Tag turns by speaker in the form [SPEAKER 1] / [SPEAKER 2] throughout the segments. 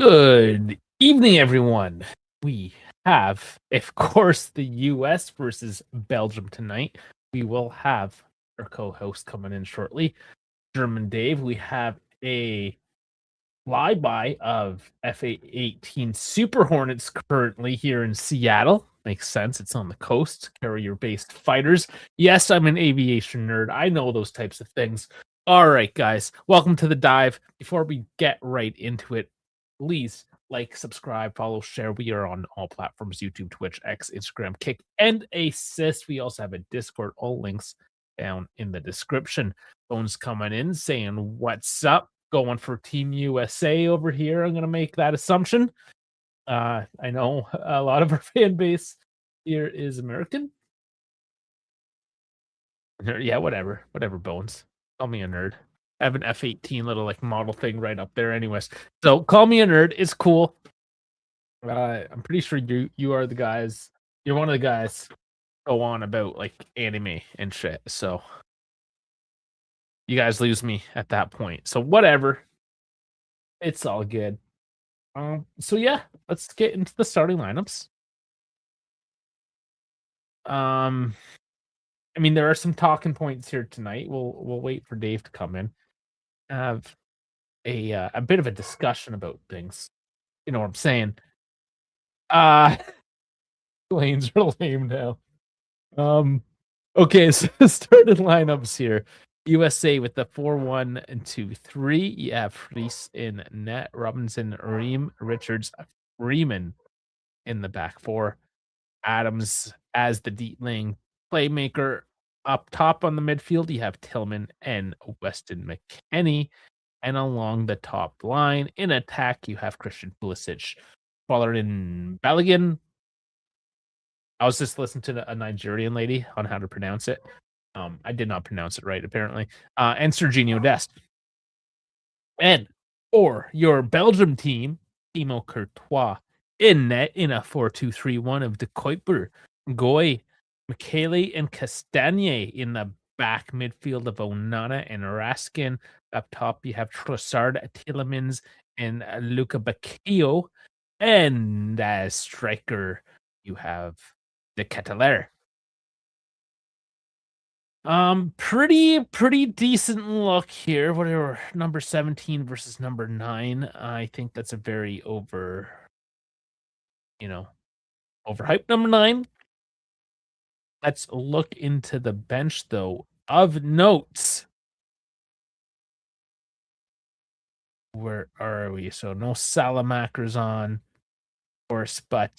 [SPEAKER 1] Good evening, everyone. We have, of course, the US versus Belgium tonight. We will have our co-host coming in shortly, German Dave. We have a flyby of F-18 Super Hornets currently here in Seattle. Makes sense. It's on the coast. Carrier-based fighters. Yes, I'm an aviation nerd. I know those types of things. All right, guys. Welcome to the dive. Before we get right into it, please like, subscribe, follow, share. We are on all platforms: YouTube, Twitch, X, Instagram, Kick, and Assist. We also have a Discord. All links down in the description. Phone's coming in saying, "What's up?" Going for Team USA over here. I'm going to make that assumption. I know a lot of our fan base here is American. Yeah, whatever. Whatever, Bones. Call me a nerd. I have an F-18 little like model thing right up there anyways. So call me a nerd. It's cool. I'm pretty sure you are the guys. You're one of the guys go on about like anime and shit. So you guys lose me at that point. So whatever. It's all good. So yeah, let's get into the starting lineups. I mean, there are some talking points here tonight. We'll wait for Dave to come in. Have a bit of a discussion about things. You know what I'm saying? Uh lanes are lame now. Okay, so the starting lineups here. USA with the 4-1-2-3. You have Fries in net, Robinson, Ream, Richards, Freeman in the back four. Adams as the deep lane playmaker. Up top on the midfield, you have Tillman and Weston McKennie. And along the top line, in attack, you have Christian Pulisic. Followed in Balogun. I was just listening to a Nigerian lady on how to pronounce it. I did not pronounce it right, apparently. And Serginho Dest. And for your Belgium team, Timo Courtois in net in a 4-2-3-1 of De Kuiper, Goy, Michele, and Castagne in the back midfield of Onana and Raskin. Up top, you have Trossard, Tielemans, and Luca Bacchio. And as striker, you have the Ketelaere. Pretty decent look here. Whatever, number 17 versus number 9. I think that's a very overhyped number 9. Let's look into the bench though. Of notes. Where are we? So no Salamakers on, of course, but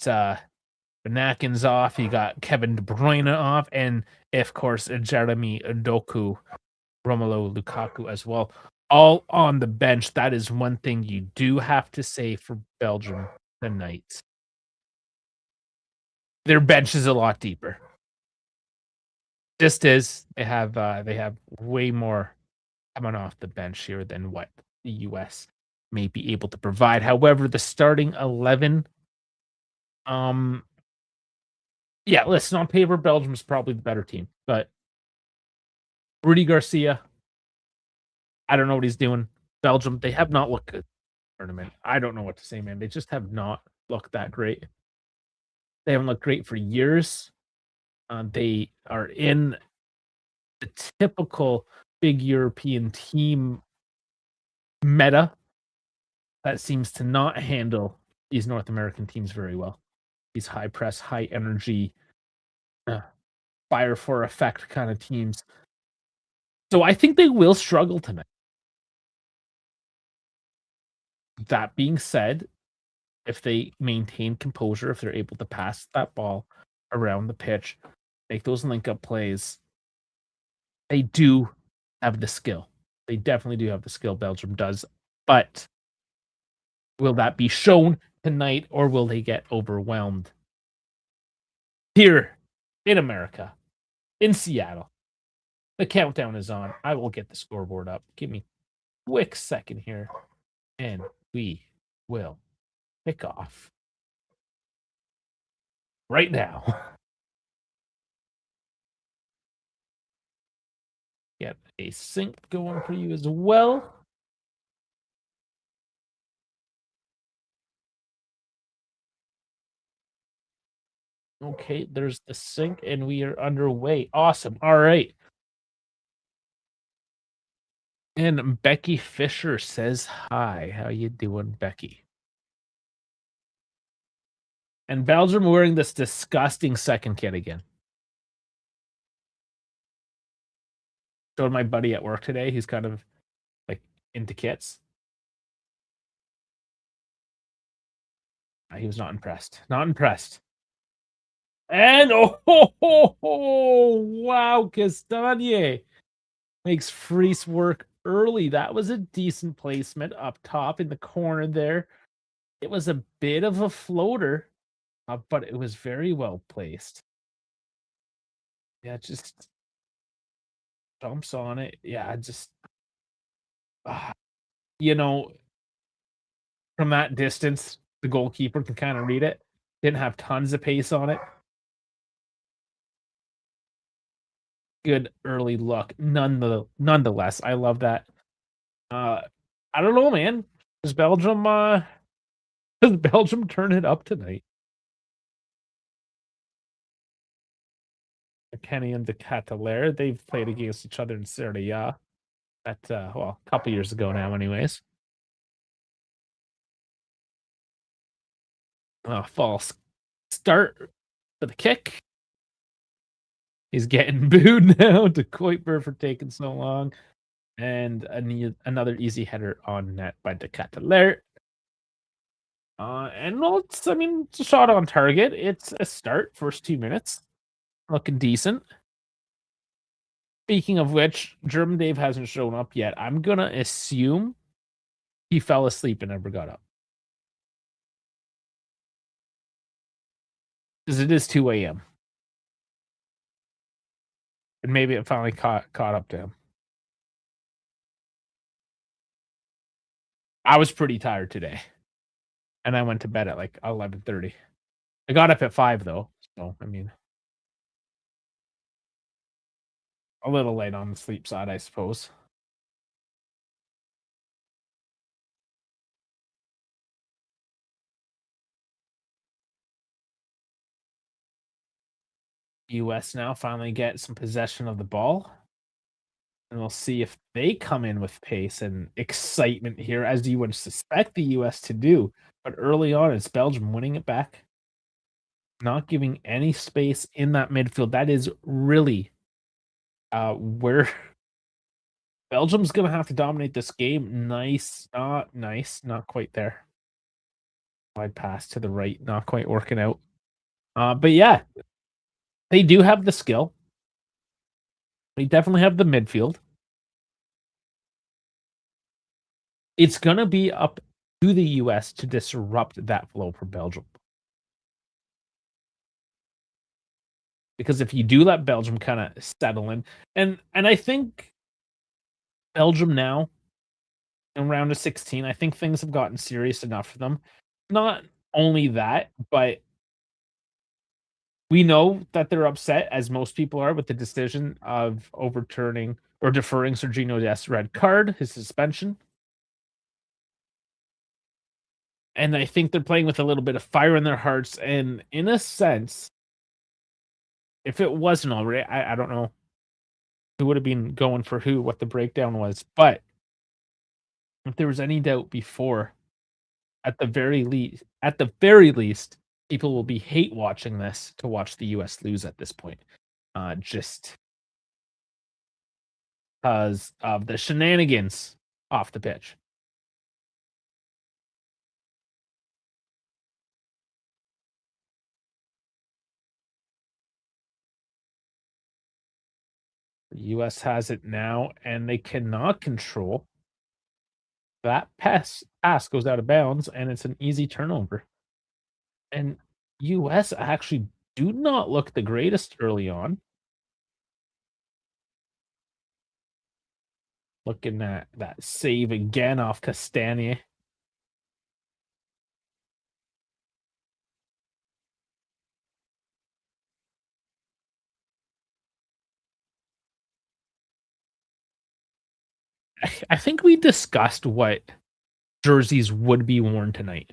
[SPEAKER 1] Benakin's off. You got Kevin De Bruyne off, and of course Jeremy Doku, Romelu Lukaku as well, all on the bench. That is one thing you do have to say for Belgium tonight. Their bench is a lot deeper. Just as they have way more coming off the bench here than what the US may be able to provide. However, the starting 11, yeah, listen, on paper, Belgium is probably the better team, but Rudy Garcia, I don't know what he's doing. Belgium, they have not looked good tournament. I don't know what to say, man. They just have not looked that great. They haven't looked great for years. They are in the typical big European team meta that seems to not handle these North American teams very well. These high press, high energy, fire for effect kind of teams. So I think they will struggle tonight. That being said, if they maintain composure, if they're able to pass that ball around the pitch, make those link up plays, they do have the skill. They definitely do have the skill, Belgium does. But will that be shown tonight, or will they get overwhelmed? Here in America, in Seattle, the countdown is on. I will get the scoreboard up. Give me a quick second here, and we will kick off right now. Get a sync going for you as well. Okay, there's the sync, and we are underway. Awesome. All right. And Becky Fisher says hi. How you doing, Becky? And Belgium wearing this disgusting second kit again. Showed my buddy at work today. He's kind of like into kits. He was not impressed. Not impressed. And wow, Castagna makes Freese work early. That was a decent placement up top in the corner there. It was a bit of a floater, but it was very well placed. Yeah, just jumps on it. Yeah, just uh, you know, from that distance, the goalkeeper can kind of read it. Didn't have tons of pace on it. Good early look. Nonetheless, I love that. Uh, I don't know, man. Does Belgium does Belgium turn it up tonight? Kenny and De Catalaire, they've played against each other in Serie A. That well, a couple years ago now, anyways. False start for the kick. He's getting booed now to Kuiper for taking so long. And another easy header on net by De Catalaire. And well, I mean, it's a shot on target. It's a start, first 2 minutes. Looking decent. Speaking of which, German Dave hasn't shown up yet. I'm going to assume he fell asleep and never got up. Because it is 2 a.m. And maybe it finally caught up to him. I was pretty tired today. And I went to bed at like 11:30. I got up at 5 though. So, I mean, a little late on the sleep side, I suppose. US now finally get some possession of the ball. And we'll see if they come in with pace and excitement here, as you would suspect the US to do. But early on, it's Belgium winning it back, not giving any space in that midfield. That is really where Belgium's going to have to dominate this game. Nice, not quite there. Wide pass to the right, not quite working out. But yeah, they do have the skill. They definitely have the midfield. It's going to be up to the US to disrupt that flow for Belgium. Because if you do let Belgium kind of settle in, and I think Belgium now in round of 16, I think things have gotten serious enough for them. Not only that, but we know that they're upset, as most people are, with the decision of overturning or deferring Serginho Dest's red card, his suspension. And I think they're playing with a little bit of fire in their hearts. And in a sense, if it wasn't already, I don't know who would have been going for who, what the breakdown was. But if there was any doubt before, at the very least, people will be hate watching this to watch the US lose at this point. Just because of the shenanigans off the pitch. The US has it now, and they cannot control. That pass goes out of bounds, and it's an easy turnover. And US actually do not look the greatest early on. Looking at that save again off Castagna. I think we discussed what jerseys would be worn tonight.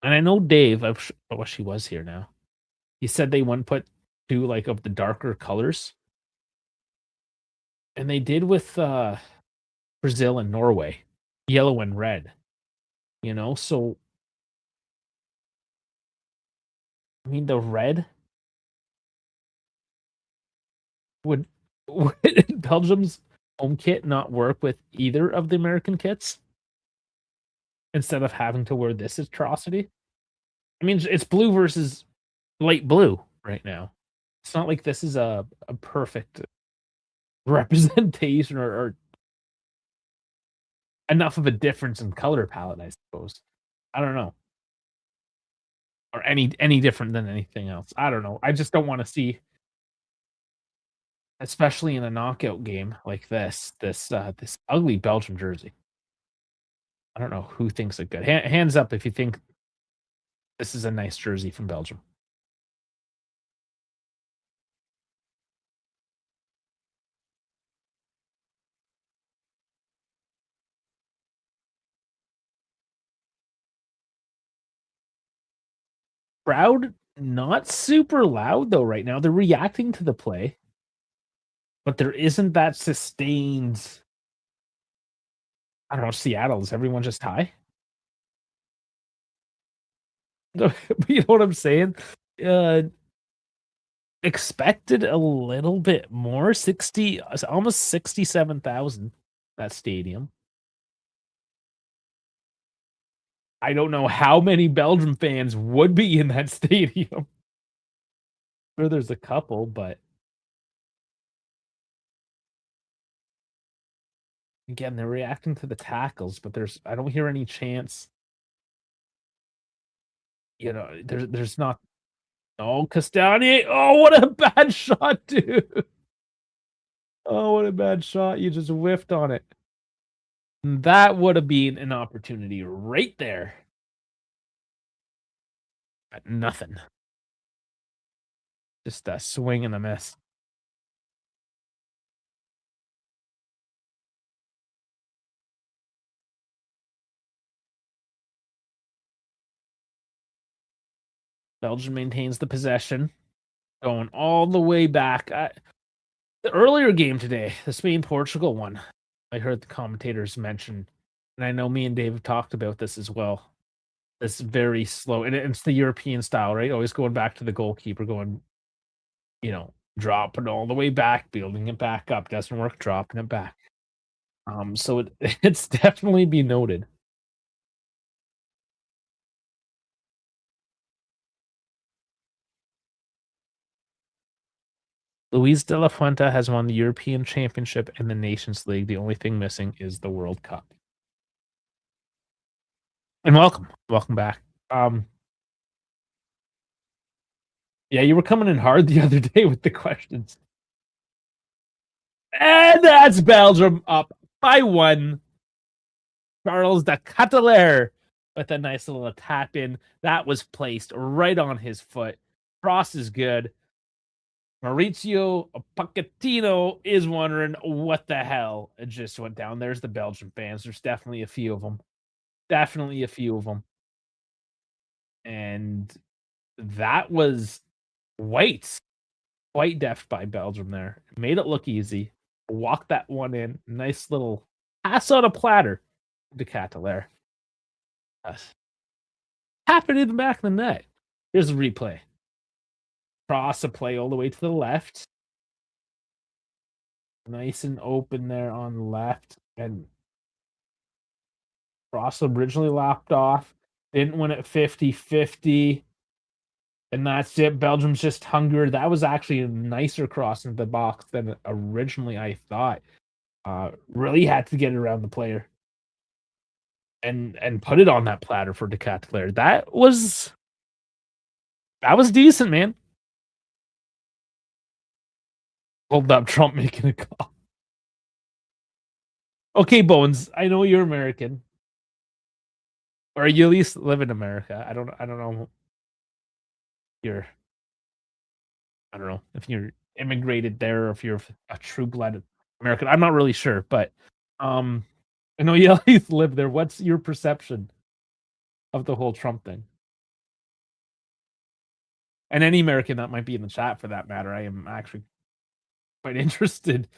[SPEAKER 1] And I know Dave, I wish he was here now. He said they wouldn't put 2, like, of the darker colors, and they did with, Brazil and Norway, yellow and red, you know? So, I mean, the red would would Belgium's home kit not work with either of the American kits instead of having to wear this atrocity? I mean, it's blue versus light blue right now. It's not like this is a perfect representation or enough of a difference in color palette, I suppose. I don't know. Or any different than anything else. I don't know. I just don't wanna see, especially in a knockout game like this ugly Belgium jersey. I don't know who thinks it good. Hands up if you think this is a nice jersey from Belgium. Crowd, not super loud though right now. They're reacting to the play, but there isn't that sustained. I don't know, Seattle, is everyone just high? You know what I'm saying? Uh, expected a little bit more, 60, almost 67,000, that stadium. I don't know how many Belgium fans would be in that stadium. Sure there's a couple, but again, they're reacting to the tackles, but I don't hear any chance, there's not. Oh, Castagni. Oh, what a bad shot, dude. Oh, what a bad shot. You just whiffed on it. That would have been an opportunity right there. But nothing. Just a swing and a miss. Belgium maintains the possession, going all the way back. The earlier game today, the Spain-Portugal one, I heard the commentators mention, and I know me and Dave have talked about this as well. This very slow, and it's the European style, right? Always going back to the goalkeeper, going, dropping all the way back, building it back up. Doesn't work, dropping it back. So it's definitely be noted. Luis de la Fuente has won the European Championship and the Nations League. The only thing missing is the World Cup. And welcome back. Yeah, you were coming in hard the other day with the questions. And that's Belgium up by 1. Charles de Ketelaere with a nice little tap in. That was placed right on his foot. Cross is good. Maurizio Pochettino is wondering what the hell it just went down. There's the Belgian fans. There's definitely a few of them. Definitely a few of them. And that was white. Quite deft by Belgium there. Made it look easy. Walked that one in. Nice little pass on a platter to Ketelaere. Yes. Happened in the back of the net. Here's a replay. Cross a play all the way to the left. Nice and open there on the left. And Cross originally lopped off. Didn't win it 50-50. And that's it. Belgium's just hungrier. That was actually a nicer cross into the box than originally I thought. Really had to get it around the player. And put it on that platter for De Ketelaere. That was decent, man. Hold up, Trump making a call. Okay, Bones, I know you're American. Or you at least live in America. I don't know. You're I don't know if you're immigrated there or if you're a true blooded American. I'm not really sure, but I know you at least live there. What's your perception of the whole Trump thing? And any American that might be in the chat for that matter, I am actually quite interested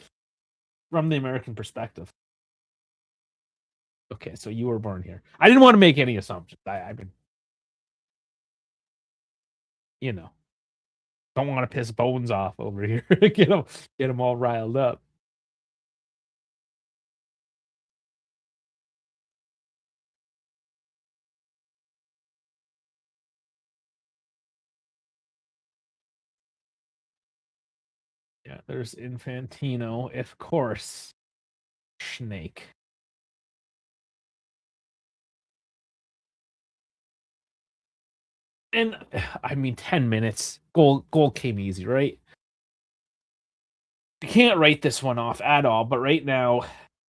[SPEAKER 1] from the American perspective. Okay, so you were born here. I didn't want to make any assumptions. I've been, you know, don't want to piss Bones off over here. Get him all riled up. Yeah, there's Infantino, of course. Snake. And I mean, 10 minutes. Goal came easy, right? You can't write this one off at all. But right now,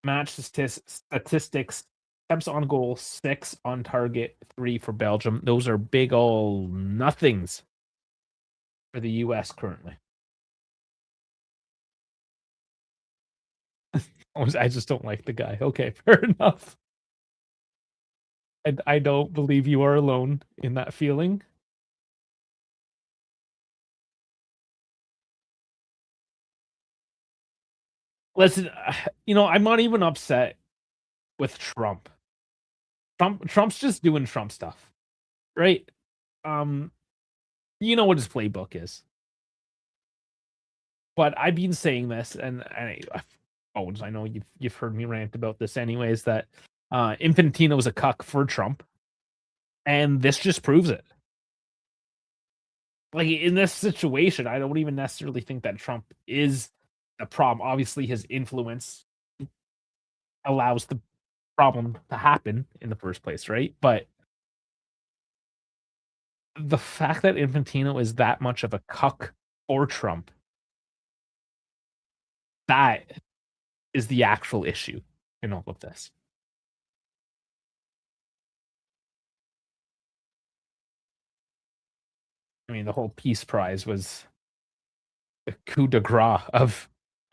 [SPEAKER 1] match statistics: attempts on goal 6, on target 3 for Belgium. Those are big ol' nothings for the US currently. I just don't like the guy. Okay, fair enough. And I don't believe you are alone in that feeling. Listen, I'm not even upset with Trump. Trump's just doing Trump stuff, right? Um, you know what his playbook is. But I've been saying this, and Bones, I know you've heard me rant about this anyways, that Infantino is a cuck for Trump, and this just proves it. Like in this situation, I don't even necessarily think that Trump is the problem. Obviously, his influence allows the problem to happen in the first place, right? But the fact that Infantino is that much of a cuck for Trump, that is the actual issue in all of this. I mean, the whole Peace Prize was the coup de grace of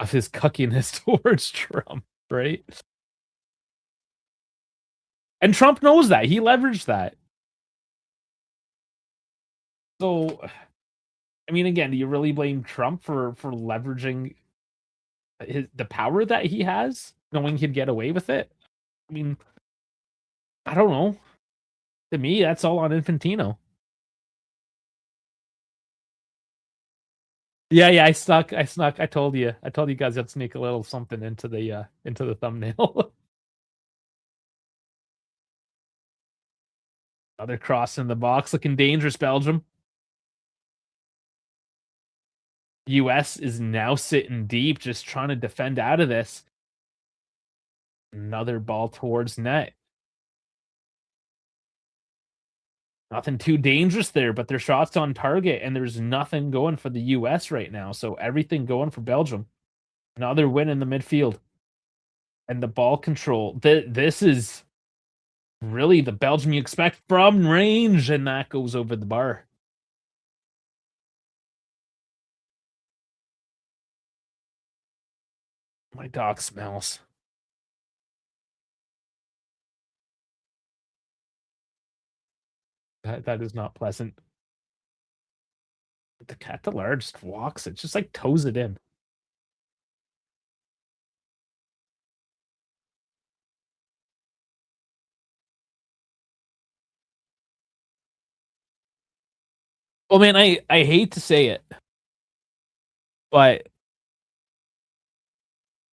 [SPEAKER 1] his cuckiness towards Trump, right? And Trump knows that. He leveraged that. So, I mean, again, do you really blame Trump for leveraging the power that he has, knowing he'd get away with it? I mean, I don't know. To me, that's all on Infantino. Yeah, I snuck. I told you. I told you guys I'd sneak a little something into the thumbnail. Another cross in the box, looking dangerous, Belgium. US is now sitting deep, just trying to defend out of this. Another ball towards net. Nothing too dangerous there, but their shots on target, and there's nothing going for the US right now. So everything going for Belgium. Another win in the midfield. And the ball control. This is really the Belgium you expect from range, and that goes over the bar. My dog smells. That is not pleasant. The cat the large just walks it, just like toes it in. Well, man, I hate to say it, but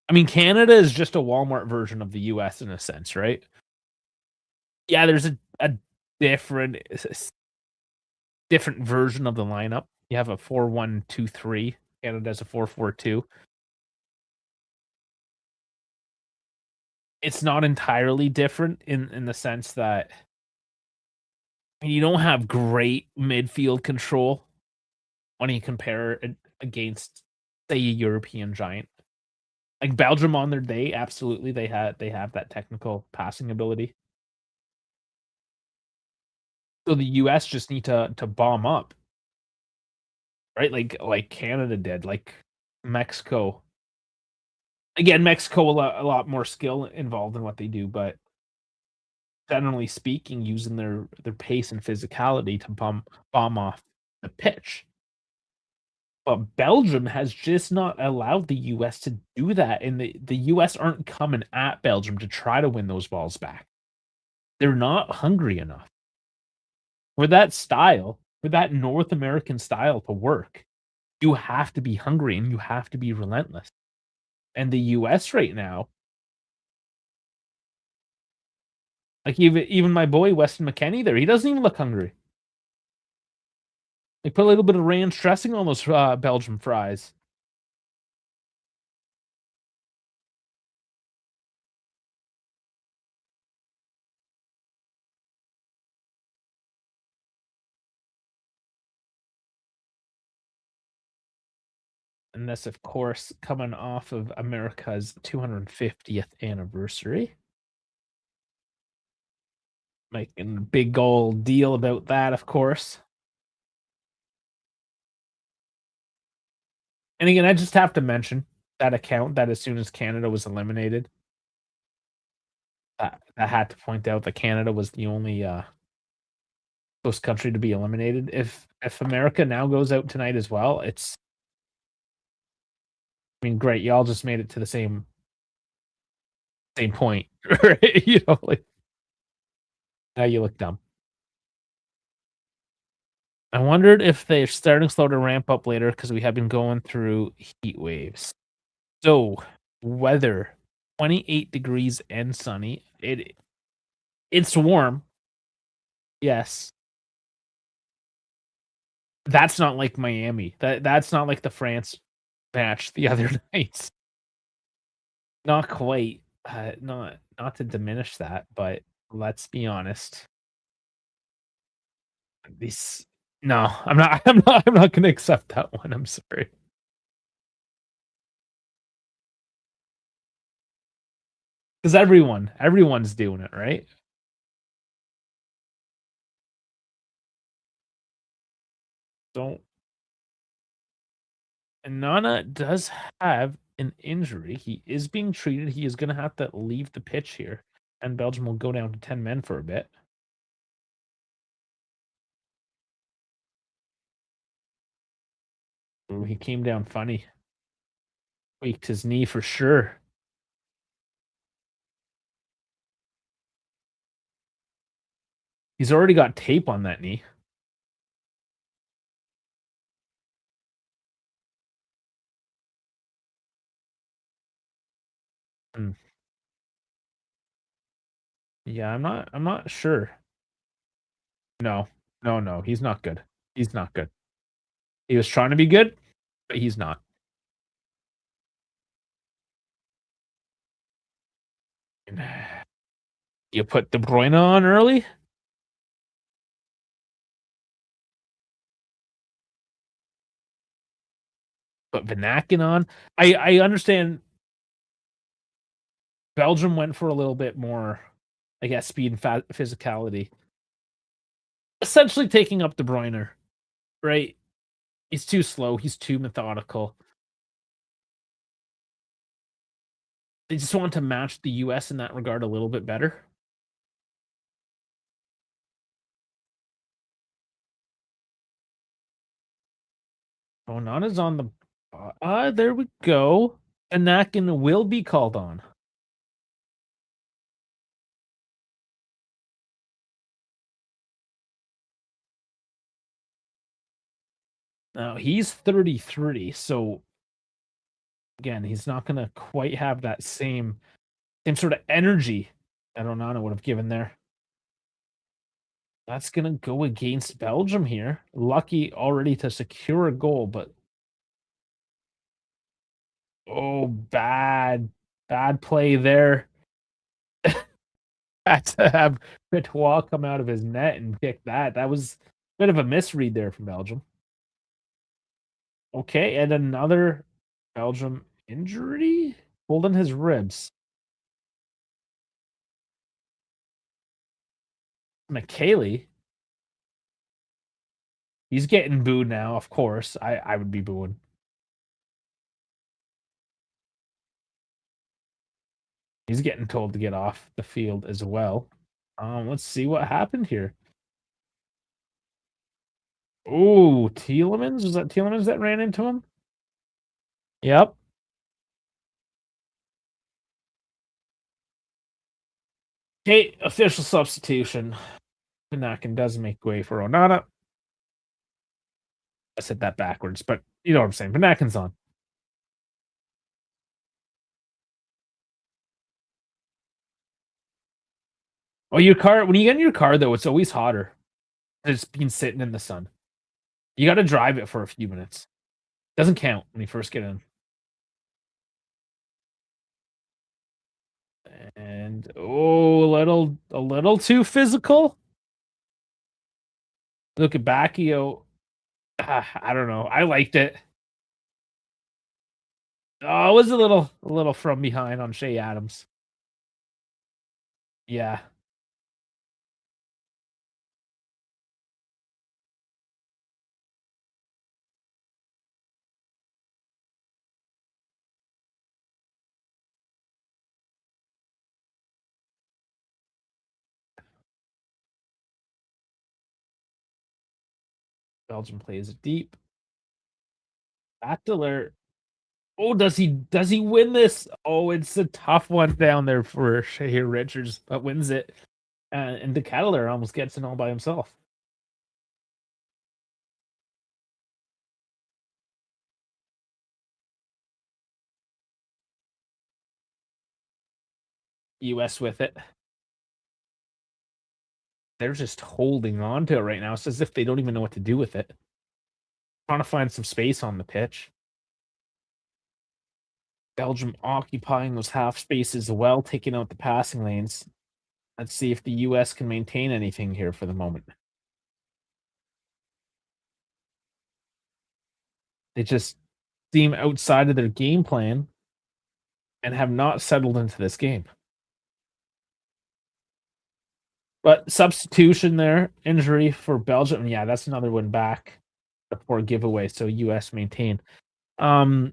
[SPEAKER 1] I mean, Canada is just a Walmart version of the US in a sense, right? Yeah, there's a different different version of the lineup. You have a 4-1-2-3. Canada's a 4-4-2. It's not entirely different in the sense that you don't have great midfield control when you compare it against, say, a European giant. Like Belgium on their day, absolutely they have that technical passing ability. So the US just need to bomb up, right? Like Canada did, like Mexico. Again, Mexico a lot more skill involved in what they do, but generally speaking, using their pace and physicality to bomb off the pitch. But Belgium has just not allowed the US to do that, and the US aren't coming at Belgium to try to win those balls back. They're not hungry enough. For that style, for that North American style to work, you have to be hungry and you have to be relentless. And the US right now, like even my boy Weston McKennie there, he doesn't even look hungry. They put a little bit of ranch dressing on those Belgian fries. And this, of course, coming off of America's 250th anniversary. Making a big old deal about that, of course. And again, I just have to mention that account that as soon as Canada was eliminated, I had to point out that Canada was the only host country to be eliminated. If America now goes out tonight as well, it's I mean, great, y'all just made it to the same point, right? You know, like now you look dumb. I wondered if they're starting slow to ramp up later because we have been going through heat waves. So, weather 28 degrees and sunny. It's warm. Yes. That's not like Miami. That's not like the France match the other night. Not quite. Not to diminish that, but let's be honest. This No, I'm not gonna accept that one. I'm sorry. Because everyone's doing it, right? Don't And Nana does have an injury. He is being treated. He is gonna have to leave the pitch here, and Belgium will go down to 10 men for a bit. Ooh, he came down funny. Tweaked his knee for sure. He's already got tape on that knee. Mm. Yeah, I'm not sure. No. No, no, he's not good. He's not good. He was trying to be good, but he's not. You put De Bruyne on early, put Vanaken on. I understand Belgium went for a little bit more, I guess, speed and physicality. Essentially taking up De Bruyne, right? He's too slow. He's too methodical. They just want to match the US in that regard a little bit better. Onana's on the there we go. Anakin will be called on. Now he's 33, so again, he's not gonna quite have that same sort of energy that Onana would have given there. That's gonna go against Belgium here. Lucky already to secure a goal, but oh, bad play there. Had to have Courtois come out of his net and kick that. That was a bit of a misread there from Belgium. Okay, and another Belgium injury? Holding his ribs. McKaylee, he's getting booed now, of course. I would be booing. He's getting told to get off the field as well. Let's see what happened here. Ooh, Tielemans? Was that Tielemans that ran into him? Yep. Okay, official substitution. Panakin does make way for Onana. I said that backwards, but you know what I'm saying. Panakin's on. Oh, your car, when you get in your car, though, it's always hotter. It's been sitting in the sun. You got to drive it for a few minutes. Doesn't count when you first get in. And oh, a little too physical. Look at Bacchio. I don't know. I liked it. Oh, it was a little from behind on Shea Adams. Yeah. Belgium plays it deep. Battler. Oh, does he win this? Oh, it's a tough one down there for Shea Richards, but wins it. And De Ketelaere almost gets it all by himself. US with it. They're just holding on to it right now. It's as if they don't even know what to do with it. Trying to find some space on the pitch. Belgium occupying those half spaces well, taking out the passing lanes. Let's see if the US can maintain anything here for the moment. They just seem outside of their game plan and have not settled into this game. But substitution there, injury for Belgium. Yeah, that's another one back. The poor giveaway. So US maintain. Um,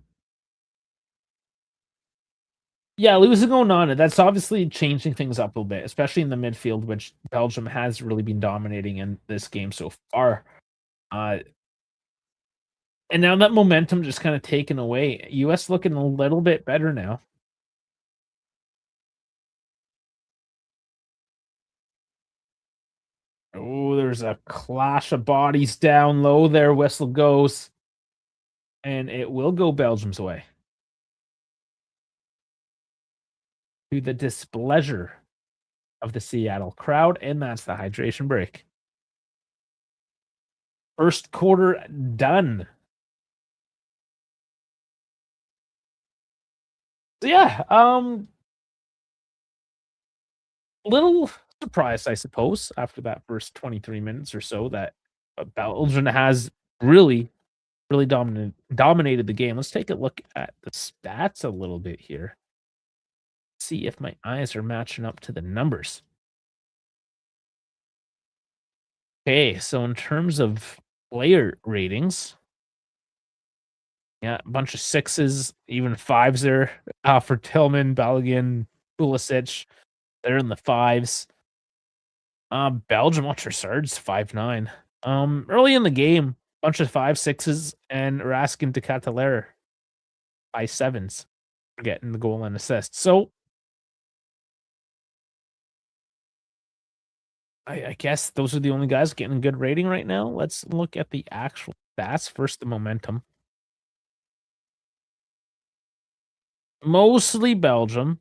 [SPEAKER 1] yeah, losing Onana, that's obviously changing things up a little bit, especially in the midfield, which Belgium has really been dominating in this game so far. Uh, and now that momentum just kind of taken away. US looking a little bit better now. Oh, there's a clash of bodies down low there. Whistle goes. And it will go Belgium's way. To the displeasure of the Seattle crowd. And that's the hydration break. First quarter done. So yeah, little surprised, I suppose, after that first 23 minutes or so that Belgium has really, really dominated the game. Let's take a look at the stats a little bit here. See if my eyes are matching up to the numbers. Okay, so in terms of player ratings, yeah, a bunch of sixes, even fives there for Tillman, Balogun, Pulisic. They're in the fives. Belgium, what's your surge? 5'9". Early in the game, bunch of 5'6"s and Raskin De Ketelaere 5'7"s for getting the goal and assist. So I guess those are the only guys getting a good rating right now. Let's look at the actual stats. First, the momentum. Mostly Belgium.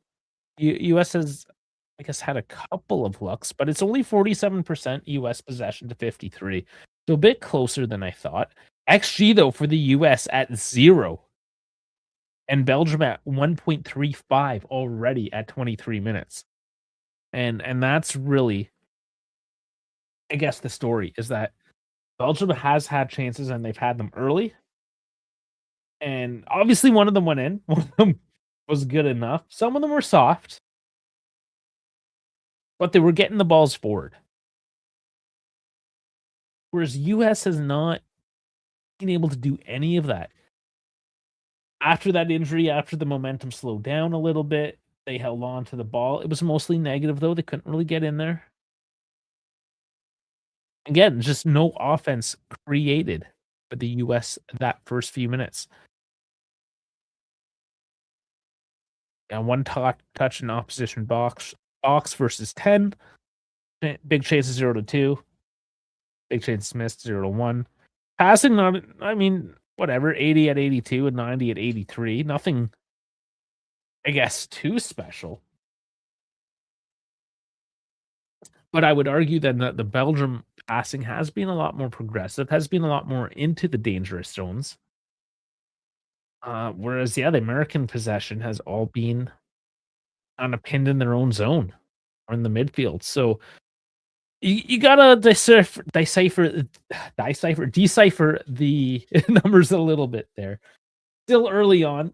[SPEAKER 1] US has, I guess, had a couple of looks, but it's only 47% US possession to 53. So a bit closer than I thought. XG, though, for the US at 0. And Belgium at 1.35 already at 23 minutes. And that's really, I guess, the story is that Belgium has had chances and they've had them early. And obviously one of them went in. One of them was good enough. Some of them were soft, but they were getting the balls forward. Whereas US has not been able to do any of that. After that injury, after the momentum slowed down a little bit, they held on to the ball. It was mostly negative, though. They couldn't really get in there. Again, just no offense created for the US that first few minutes. And one touch in opposition box versus 10. Big chances 0-2. Big chances missed 0-1. Passing, not, I mean, whatever, 80 at 82 and 90 at 83. Nothing, I guess, too special. But I would argue then that the Belgium passing has been a lot more progressive, has been a lot more into the dangerous zones. Whereas, yeah, the American possession has all been on a pinned in their own zone or in the midfield. So you gotta decipher the numbers a little bit there. Still early on,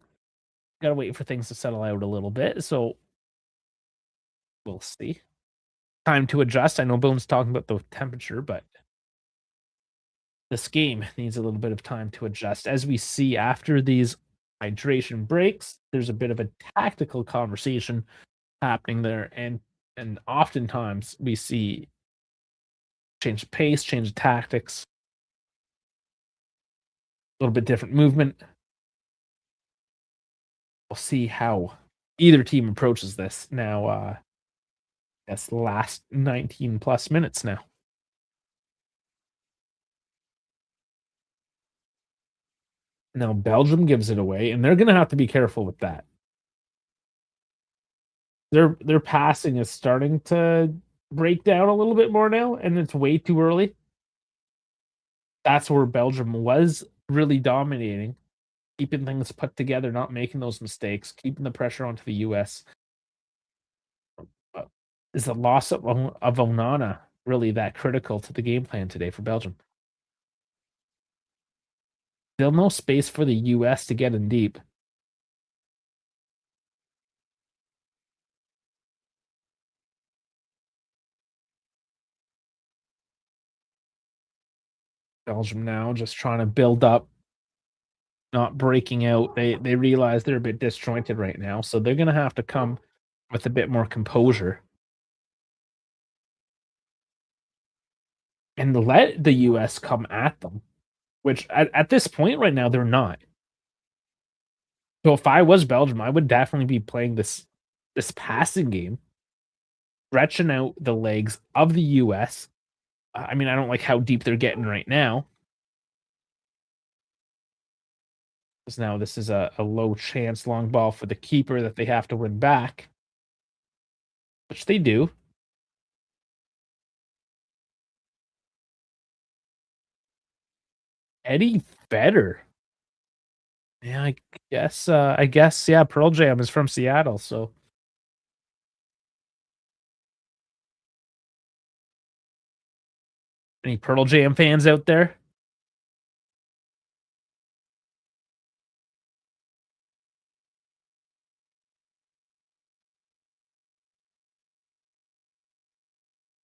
[SPEAKER 1] gotta wait for things to settle out a little bit. So we'll see. Time to adjust. I know Bone's talking about the temperature, but this game needs a little bit of time to adjust. As we see after these hydration breaks, there's a bit of a tactical conversation happening there, and oftentimes we see change of pace, change of tactics, a little bit different movement. We'll see how either team approaches this now. That's the last 19 plus minutes now. Now Belgium gives it away, and they're going to have to be careful with that. Their passing is starting to break down a little bit more now, and it's way too early. That's where Belgium was really dominating, keeping things put together, not making those mistakes, keeping the pressure onto the US. Is the loss of Onana really that critical to the game plan today for Belgium? Still no space for the US to get in deep. Belgium now just trying to build up, not breaking out. They realize they're a bit disjointed right now, so they're gonna have to come with a bit more composure and let the US come at them, which at this point right now, they're not. So if I was Belgium, I would definitely be playing this passing game, stretching out the legs of the US. I mean, I don't like how deep they're getting right now. Because now this is a low chance long ball for the keeper that they have to win back, which they do. Eddie Vedder. Yeah, I guess, yeah, Pearl Jam is from Seattle, so any Pearl Jam fans out there?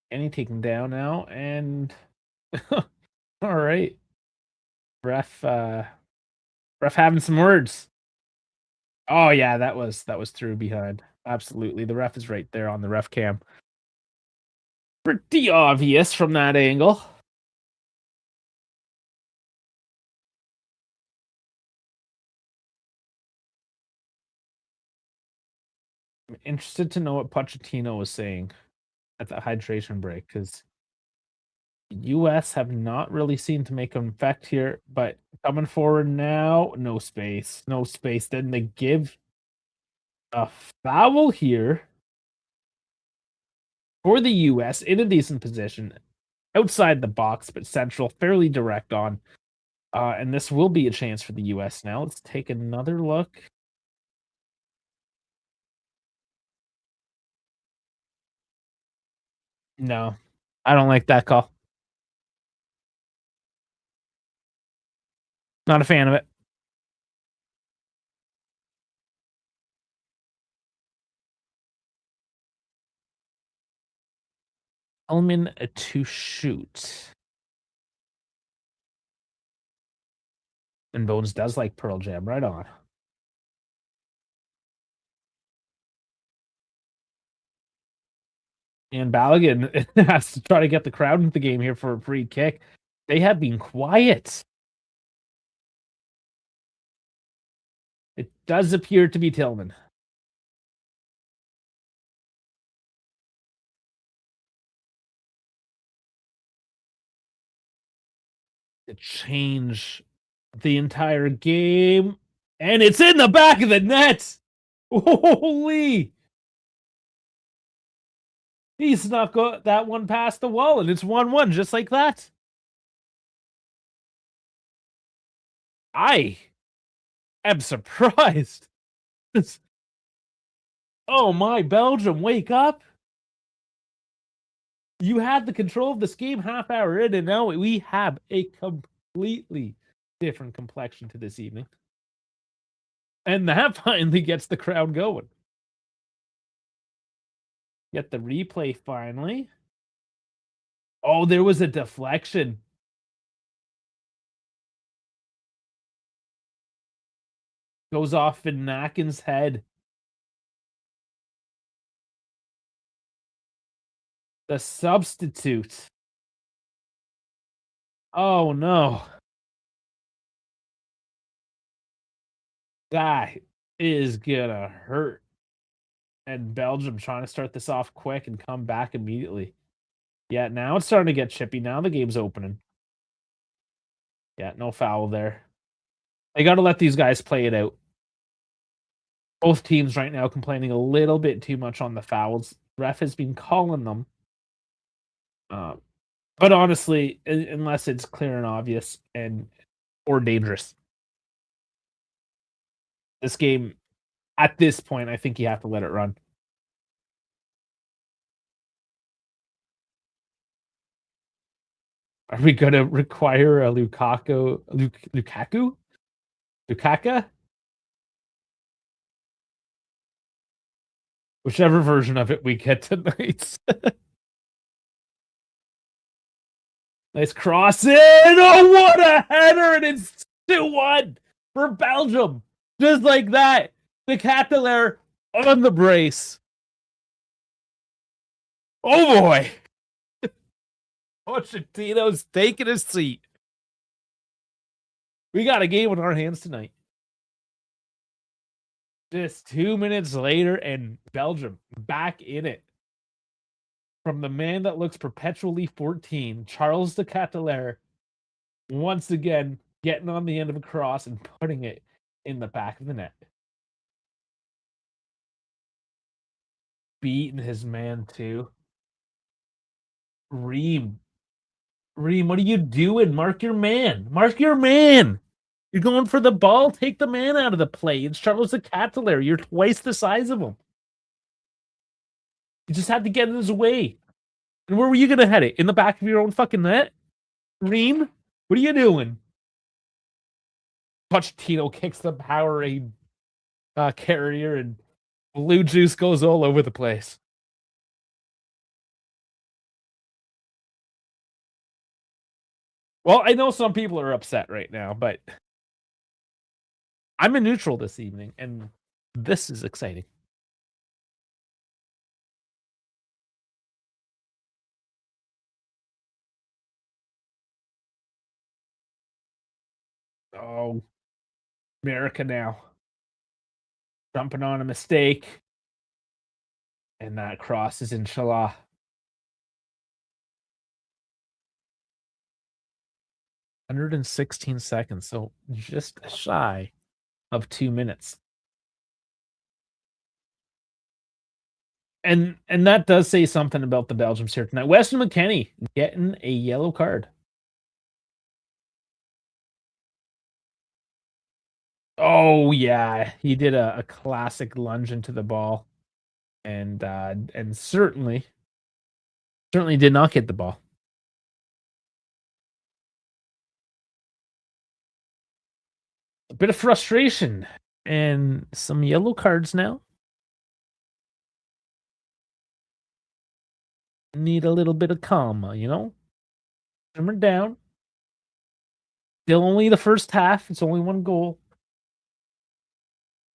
[SPEAKER 1] Any taken down now, and all right. Ref ref having some words. Oh yeah, that was through behind. Absolutely. The ref is right there on the ref cam. Pretty obvious from that angle. I'm interested to know what Pochettino was saying at the hydration break, because the US have not really seemed to make an effect here, but coming forward now, no space. No space. Then they give a foul here for the US in a decent position, outside the box, but central, fairly direct on. And this will be a chance for the US now. Let's take another look. No, I don't like that call. Not a fan of it. Elman to shoot. And Bones does like Pearl Jam. Right on. And Balogun has to try to get the crowd into the game here for a free kick. They have been quiet. It does appear to be Tillman. To change the entire game. And it's in the back of the net. Holy. He snuck that one past the wall, and it's 1-1, just like that. I am surprised. Oh my, Belgium, wake up. You had the control of this game half hour in, and now we have a completely different complexion to this evening. And that finally gets the crowd going. Get the replay finally. Oh, there was a deflection. Goes off in Nakin's head. The substitute. Oh no. That is gonna hurt. And Belgium trying to start this off quick and come back immediately. Yeah, now it's starting to get chippy. Now the game's opening. Yeah, no foul there. They got to let these guys play it out. Both teams right now complaining a little bit too much on the fouls. Ref has been calling them. But honestly, unless it's clear and obvious or dangerous. This game, at this point, I think you have to let it run. Are we going to require a Lukaku? Lukaka? Whichever version of it we get tonight. Nice cross in. Oh, what a header. And it's 2-1 for Belgium. Just like that. The Cataler on the brace. Oh, boy. Pochettino's taking his seat. We got a game in our hands tonight. Just 2 minutes later, and Belgium back in it. From the man that looks perpetually 14, Charles de Ketelaere, once again getting on the end of a cross and putting it in the back of the net. Beating his man too. Reem, what are you doing? Mark your man. Mark your man. You're going for the ball. Take the man out of the play. It's Charles de Ketelaere. You're twice the size of him. You just had to get in his way. And where were you going to head it? In the back of your own fucking net? Reem, what are you doing? Pochettino kicks the Powerade carrier, and blue juice goes all over the place. Well, I know some people are upset right now, but I'm in neutral this evening, and this is exciting. Oh, America now. Jumping on a mistake. And that cross is inshallah. $116, so just shy of 2 minutes. And that does say something about the Belgians here tonight. Weston McKennie getting a yellow card. Oh yeah, he did a classic lunge into the ball, and certainly did not get the ball. A bit of frustration and some yellow cards now. Need a little bit of calm, you know? Simmer down. Still only the first half. It's only one goal.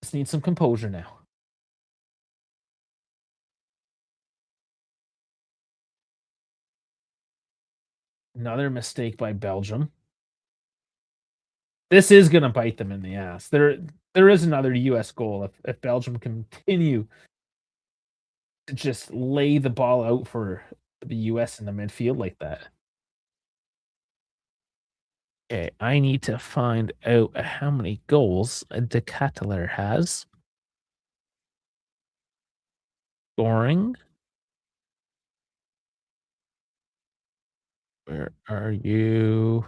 [SPEAKER 1] Just need some composure now. Another mistake by Belgium. This is gonna bite them in the ass. There is another US goal if Belgium continue to just lay the ball out for the US in the midfield like that. Okay, I need to find out how many goals De Ketelaere has. Scoring. Where are you?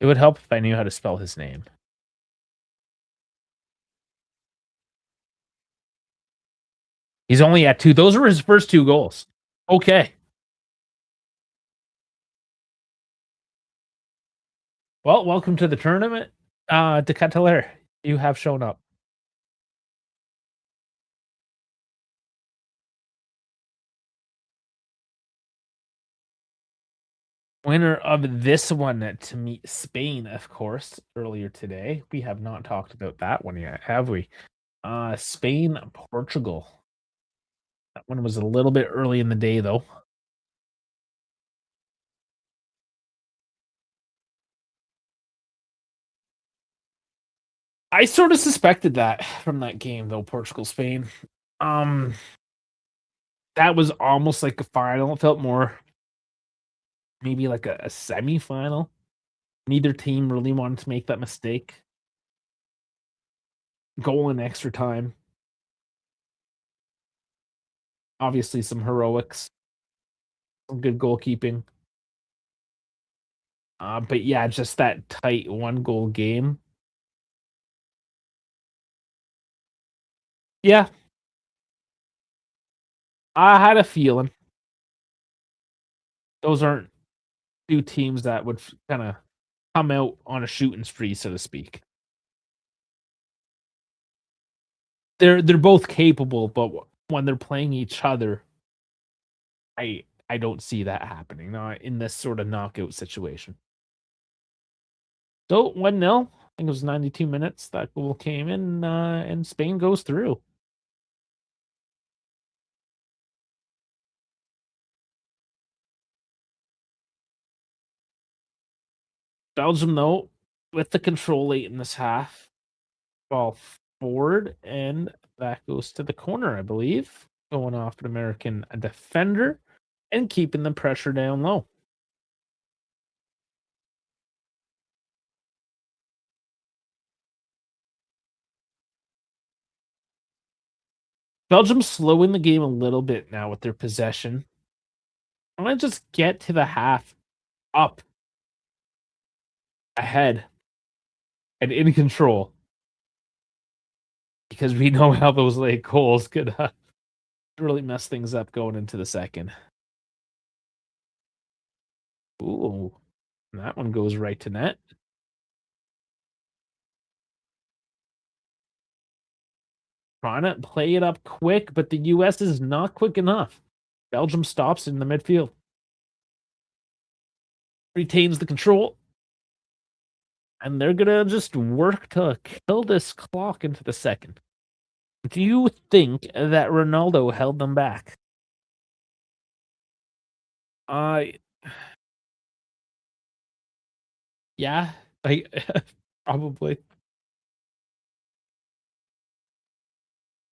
[SPEAKER 1] It would help if I knew how to spell his name. He's only at 2. Those are his first 2 goals. Okay. Well, welcome to the tournament, De Ketelaere. You have shown up. Winner of this one to meet Spain, of course, earlier today. We have not talked about that one yet, have we? Spain, Portugal. That one was a little bit early in the day, though. I sort of suspected that from that game, though, Portugal Spain. Um, that was almost like a final. It felt more maybe like a semi-final. Neither team really wanted to make that mistake. Goal in extra time. Obviously, some heroics, some good goalkeeping. But yeah, just that tight 1-goal game. Yeah, I had a feeling. Those aren't 2 teams that would kinda come out on a shooting spree, so to speak. They're both capable, but when they're playing each other, I don't see that happening, not in this sort of knockout situation. So 1-0. I think it was 92 minutes. That goal came in, and Spain goes through. Belgium, though, with the control late in this half, ball forward, and that goes to the corner, I believe, going off an American defender and keeping the pressure down low. Belgium's slowing the game a little bit now with their possession. I want to just get to the half up, ahead, and in control because we know how those late goals could really mess things up going into the second. Ooh, that one goes right to net. Trying to play it up quick, but the US is not quick enough. Belgium stops in the midfield. Retains the control. And they're gonna just work to kill this clock into the second. Do you think that Ronaldo held them back? I yeah, I probably.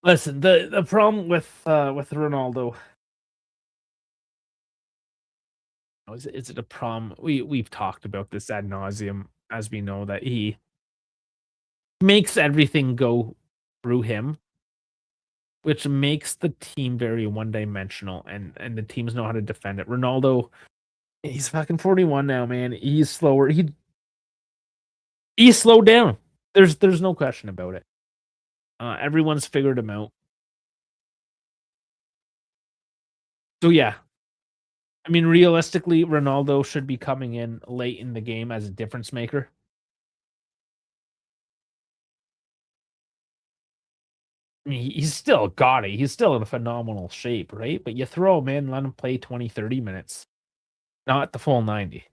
[SPEAKER 1] Listen, the problem with Ronaldo is it a problem? We've talked about this ad nauseum, as we know that he makes everything go through him, which makes the team very one dimensional, and the teams know how to defend it. Ronaldo, he's fucking 41 now, man. He's slower. He's slowed down. There's no question about it. Everyone's figured him out. So yeah, I mean, realistically, Ronaldo should be coming in late in the game as a difference maker. I mean, he's still got it. He's still in a phenomenal shape, right? But you throw him in, let him play 20, 30 minutes, not the full 90.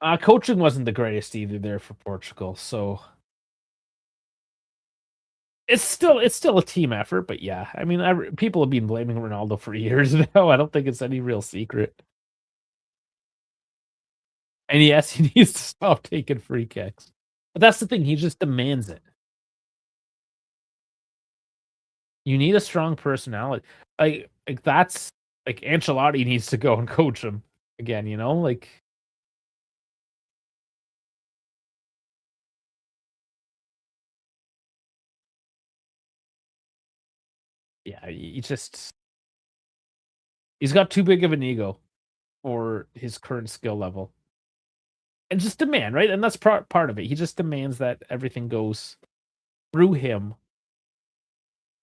[SPEAKER 1] Coaching wasn't the greatest either there for Portugal, so it's still a team effort, but yeah, I mean, people have been blaming Ronaldo for years now. I don't think it's any real secret. And yes, he needs to stop taking free kicks. But that's the thing, he just demands it. You need a strong personality. That's like Ancelotti needs to go and coach him again, you know? Like, yeah, he's got too big of an ego for his current skill level. And just demand, right? And that's part of it. He just demands that everything goes through him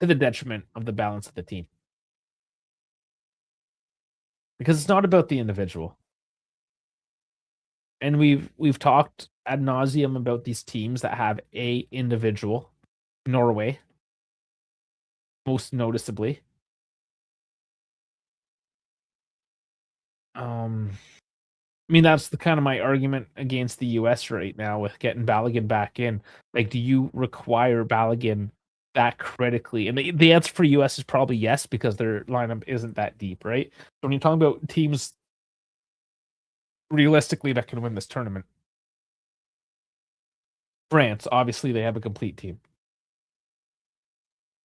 [SPEAKER 1] to the detriment of the balance of the team. Because it's not about the individual. And we've talked ad nauseum about these teams that have a individual. Norway, most noticeably. Um, I mean, that's the kind of my argument against the US right now with getting Balogun back in. Like, do you require Balogun that critically? And the answer for US is probably yes, because their lineup isn't that deep, right? So when you're talking about teams realistically that can win this tournament, France, obviously they have a complete team.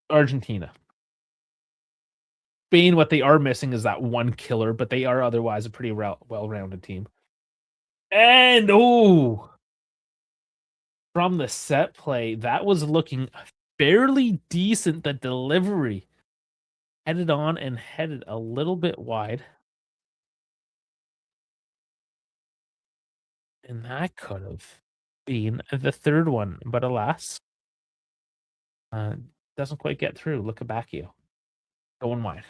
[SPEAKER 1] Argentina. Spain, what they are missing is that one killer, but they are otherwise a pretty well-rounded team. And from the set play, that was looking fairly decent. The delivery headed on and headed a little bit wide. And that could have been the third one, but alas, uh, doesn't quite get through. Look at you going wide.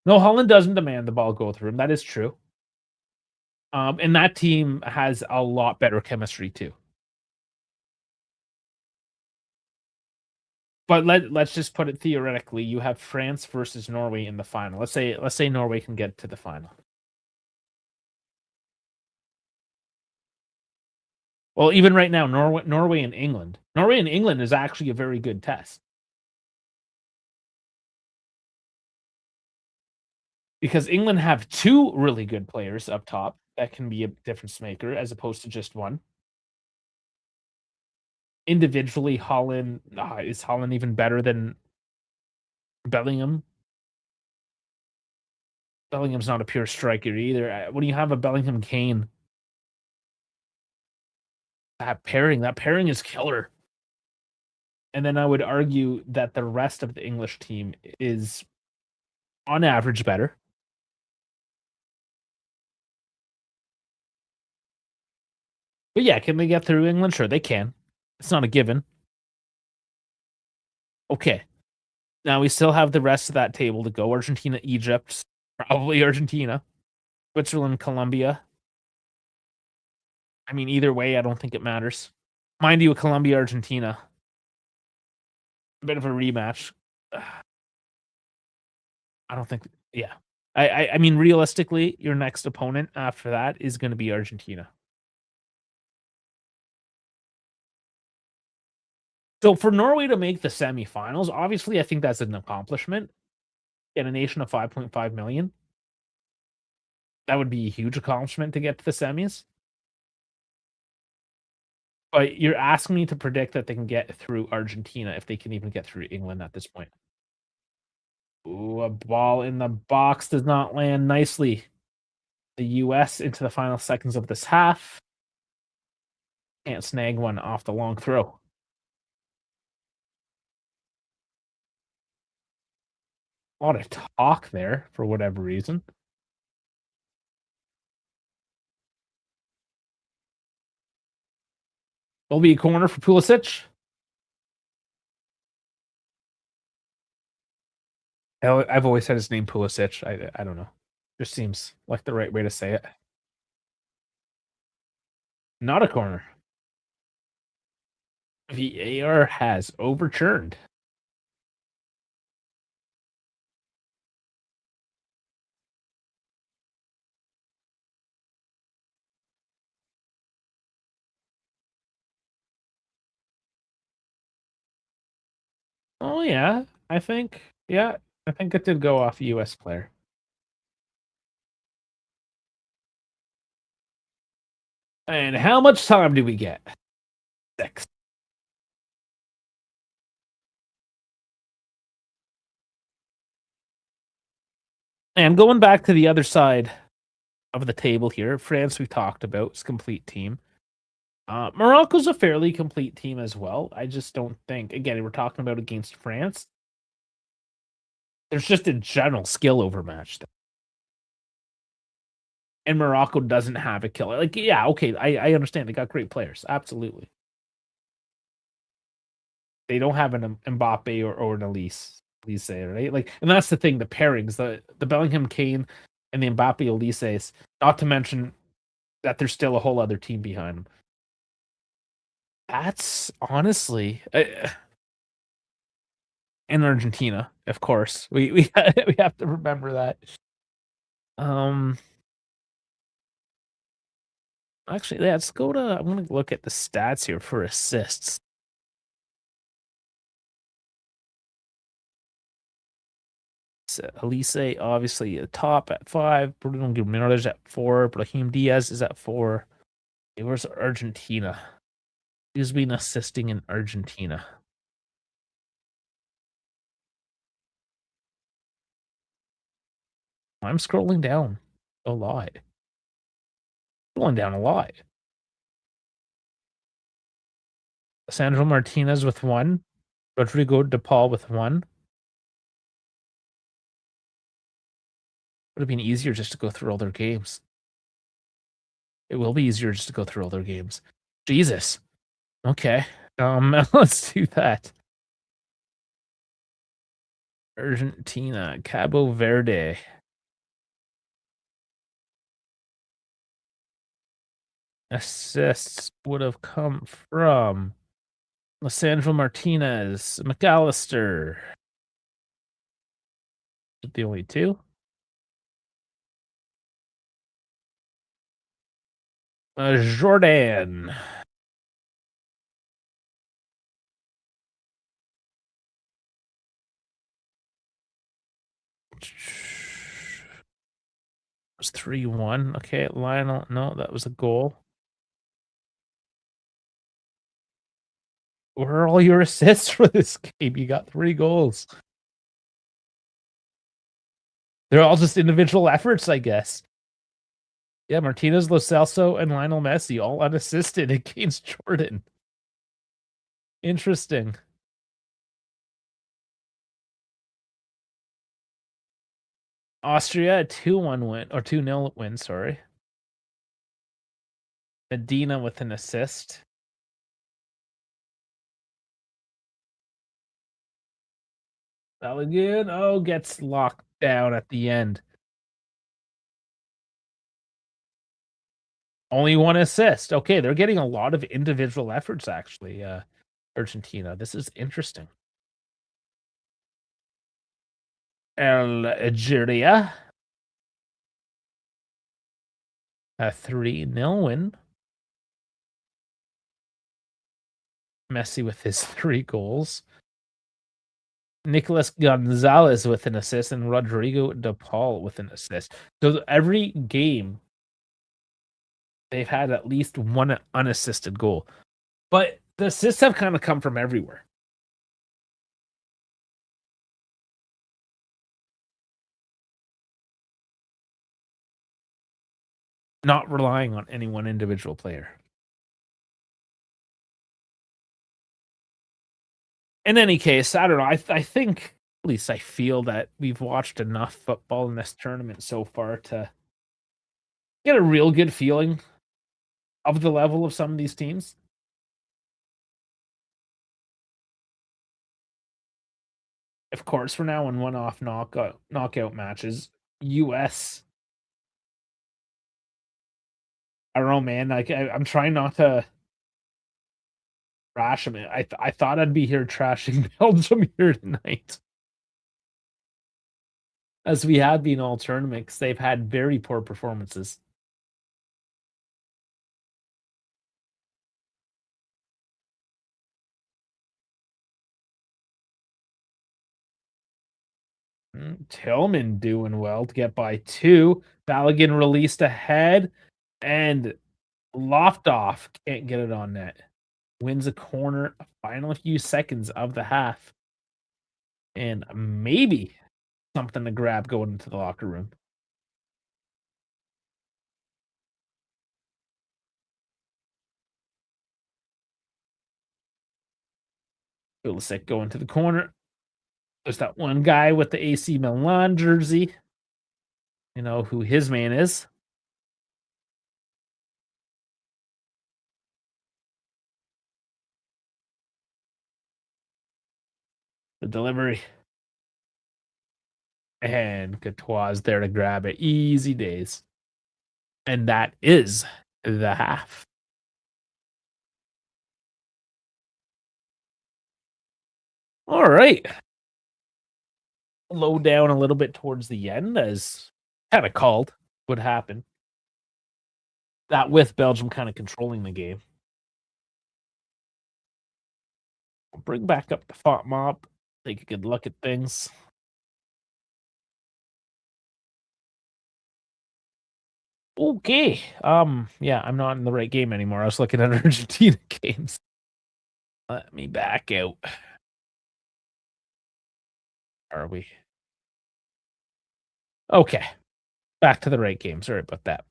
[SPEAKER 1] No, Holland doesn't demand the ball go through him. That is true. And that team has a lot better chemistry too. But let's just put it theoretically. You have France versus Norway in the final. Let's say Norway can get to the final. Well, even right now, Norway and England. Norway and England is actually a very good test. Because England have two really good players up top that can be a difference maker as opposed to just one. Individually, Holland is Holland even better than Bellingham? Bellingham's not a pure striker either. When you have a Bellingham Kane, that pairing is killer. And then I would argue that the rest of the English team is on average better. But yeah, can they get through England? Sure, they can. It's not a given. Okay. Now we still have the rest of that table to go. Argentina, Egypt, probably Argentina, Switzerland, Colombia. I mean, either way, I don't think it matters. Mind you, Colombia, Argentina, a bit of a rematch. I don't think. Yeah, I mean, realistically, your next opponent after that is going to be Argentina. So for Norway to make the semifinals, obviously, I think that's an accomplishment. In a nation of 5.5 million, that would be a huge accomplishment to get to the semis. But you're asking me to predict that they can get through Argentina if they can even get through England at this point. Ooh, a ball in the box does not land nicely. The US into the final seconds of this half. Can't snag one off the long throw. A lot of talk there for whatever reason. Will be a corner for Pulisic. I've always said his name Pulisic. I don't know. Just seems like the right way to say it. Not a corner. VAR has overturned. Oh, yeah. Yeah, I think it did go off a US player. And how much time do we get? 6. And going back to the other side of the table here, France we talked about, it's a complete team. Morocco's a fairly complete team as well. I just don't think, again, we're talking about against France. There's just a general skill overmatch there. And Morocco doesn't have a killer. Like, yeah, okay, I understand. They got great players. Absolutely. They don't have an Mbappe or an Elise, right? Like, and that's the thing, the pairings, the Bellingham Kane and the Mbappe Elises, not to mention that there's still a whole other team behind them. That's honestly in Argentina, of course. We we have to remember that. Um Actually, yeah, let's go to I'm gonna look at the stats here for assists. So Elise obviously at top at 5. Bruno Guimaraes at 4. Brahim Diaz is at 4. Hey, where's Argentina? Who's been assisting in Argentina? I'm scrolling down a lot. Scrolling down a lot. Sandro Martinez with 1. Rodrigo De Paul with 1. Would have been easier just to go through all their games. It will be easier just to go through all their games. Jesus. Okay. Let's do that. Argentina, Cabo Verde. Assists would have come from Lissandro Martinez, McAllister. The only two. Jordan. It was 3-1. Okay, Lionel. No, that was a goal. Where are all your assists for this game? You got 3 goals. They're all just individual efforts, I guess. Yeah, Martinez, Lo Celso, and Lionel Messi all unassisted against Jordan. Interesting. Austria, a 2-1 win, or 2-0 win, sorry. Medina with an assist. Balogun, oh, gets locked down at the end. Only 1 assist. Okay, they're getting a lot of individual efforts, actually, Argentina. This is interesting. Algeria, a 3-0 win. Messi with his 3 goals. Nicolas Gonzalez with an assist and Rodrigo De Paul with an assist. So every game, they've had at least 1 unassisted goal. But the assists have kind of come from everywhere. Not relying on any one individual player. In any case, I don't know. I think, at least I feel that we've watched enough football in this tournament so far to get a real good feeling of the level of some of these teams. Of course, we're now in one-off knockout matches. US, I don't know, man. Like I'm trying not to trash them. I thought I'd be here trashing Belgium here tonight, as we have been all tournaments. They've had very poor performances. Tillman doing well to get by 2. Balogun released ahead, and Loftoff can't get it on net. Wins a corner, final few seconds of the half, and maybe something to grab going into the locker room. Pulisic going to the corner. There's that one guy with the AC Milan jersey. You know who his man is. The delivery. And Courtois there to grab it. Easy days. And that is the half. All right. Low down a little bit towards the end, as kind of called would happen. That with Belgium kind of controlling the game. We'll bring back up the font mob. Take a good look at things. Okay. Yeah, I'm not in the right game anymore. I was looking at Argentina games. Let me back out. Are we? Okay. Back to the right game. Sorry about that.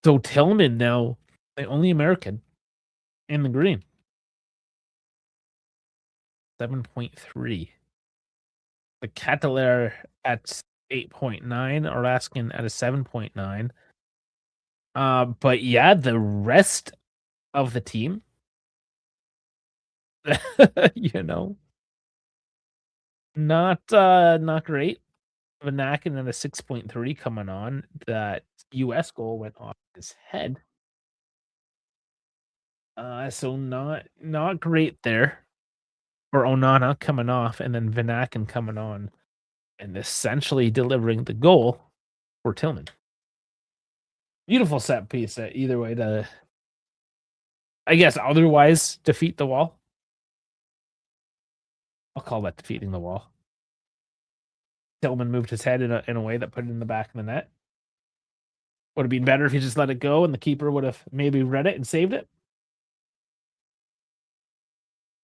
[SPEAKER 1] So Tillman now, the only American in the green. 7.3. The Cataler at 8.9 are asking at a 7.9. But yeah, the rest of the team, you know, not great. Vanaken at a 6.3 coming on. That US goal went off his head. So not great there. Or Onana coming off, and then Vanaken coming on, and essentially delivering the goal for Tillman. Beautiful set piece. Either way, to I guess otherwise defeat the wall. I'll call that defeating the wall. Tillman moved his head in a way that put it in the back of the net. Would have been better if he just let it go and the keeper would have maybe read it and saved it.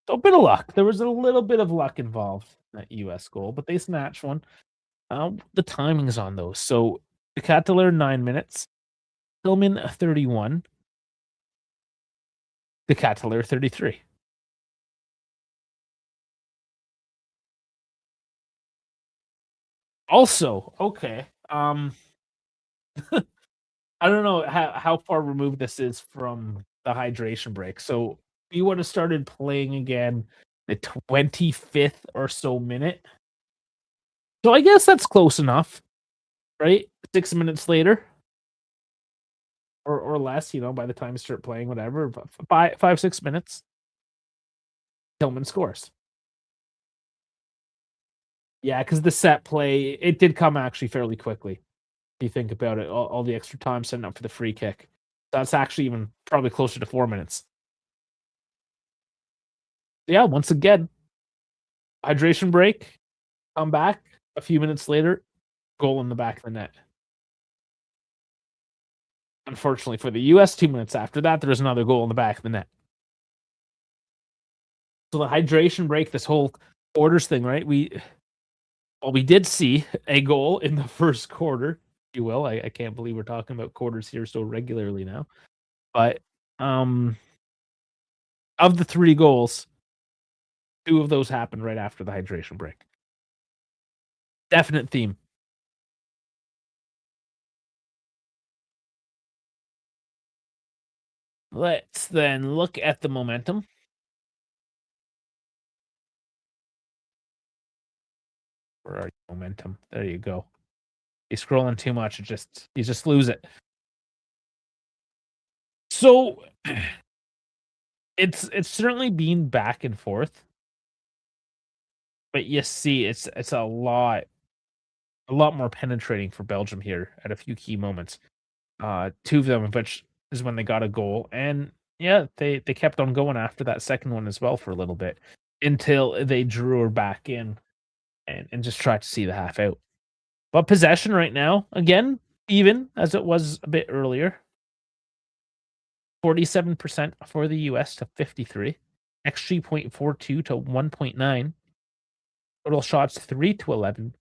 [SPEAKER 1] So a bit of luck. There was a little bit of luck involved in that US goal, but they snatched one. The timing's on those. So the Cataler 9 minutes, Tillman 31, the Cataler 33. Also, okay. I don't know how far removed this is from the hydration break. So we would have started playing again the 25th or so minute. So I guess that's close enough, right? 6 minutes later. Or less, by the time you start playing, whatever. 5, 6 minutes. Tillman scores. Yeah, because the set play, it did come actually fairly quickly. If you think about it, all the extra time setting up for the free kick. That's actually even probably closer to 4 minutes. Yeah, once again, hydration break, come back a few minutes later, goal in the back of the net. Unfortunately for the US, 2 minutes after that, there was another goal in the back of the net. So the hydration break, this whole quarters thing, right? We did see a goal in the first quarter, if you will. I can't believe we're talking about quarters here so regularly now. But of the 3 goals, 2 of those happened right after the hydration break. Definite theme. Let's then look at the momentum. Where are you, momentum? There you go. You're scrolling too much, you just lose it. So it's certainly been back and forth. But you see, it's a lot more penetrating for Belgium here at a few key moments. 2 of them, which is when they got a goal, and yeah, they kept on going after that second one as well for a little bit. until they drew her back in and just tried to see the half out. But possession right now, again, even as it was a bit earlier, 47% for the US to 53. XG 0.42 to 1.9. Total shots 3 to 11.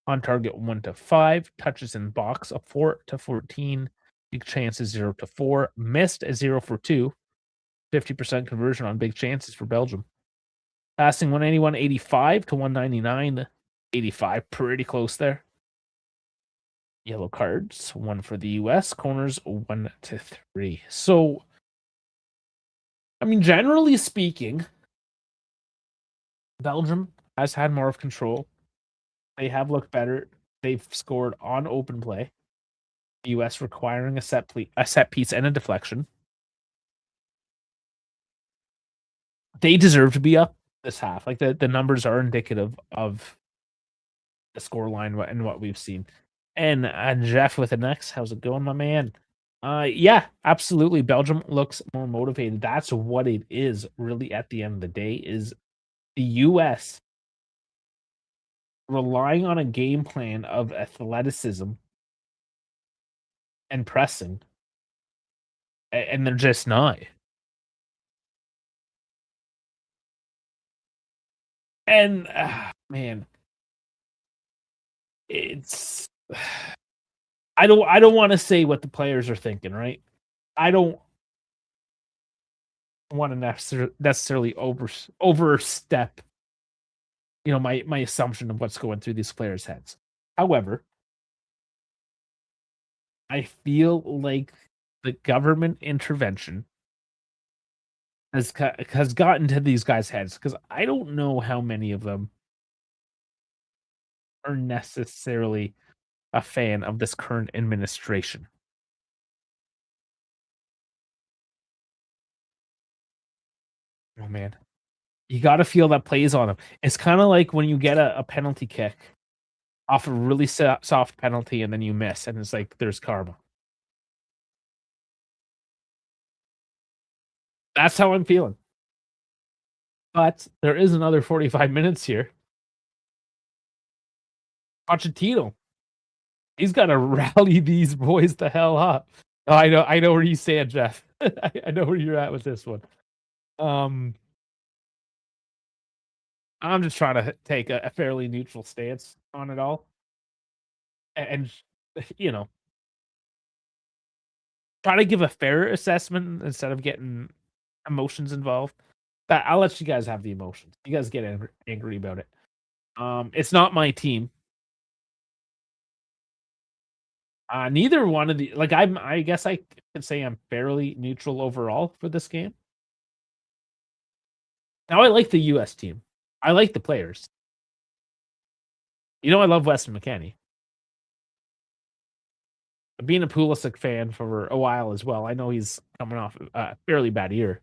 [SPEAKER 1] On target 1 to 5. Touches in box a 4 to 14. Big chances 0 to 4. Missed a 0 for 2. 50% conversion on big chances for Belgium. Passing 181.85 to 199. 85, pretty close there. Yellow cards, 1 for the US. Corners 1 to 3. So, I mean, generally speaking, Belgium has had more of control. They have looked better. They've scored on open play. The US requiring a set piece and a deflection. They deserve to be up this half. Like the numbers are indicative of the score line and what we've seen. And Jeff with the next, how's it going, my man? Yeah, absolutely. Belgium looks more motivated. That's what it is, really, at the end of the day, is the US relying on a game plan of athleticism and pressing, and they're just not. And man, it's I don't want to say what the players are thinking, right? I don't want to necessarily overstep, my assumption of what's going through these players' heads. However, I feel like the government intervention has gotten to these guys' heads because I don't know how many of them are necessarily a fan of this current administration. Oh man, you got to feel that plays on them. It's kind of like when you get a penalty kick off a really soft penalty and then you miss, and it's like there's karma. That's how I'm feeling. But there is another 45 minutes here. Pochettino, he's got to rally these boys the hell up. Oh, I know where you stand, Jeff. I know where you're at with this one. Um, I'm just trying to take a fairly neutral stance on it all, and you know, try to give a fair assessment instead of getting emotions involved. That I'll let you guys have the emotions. You guys get angry about it. It's not my team. Neither one of the like I guess I can say I'm fairly neutral overall for this game. Now I like the US team. I like the players. I love Weston McKennie. Being a Pulisic fan for a while as well, I know he's coming off a fairly bad year.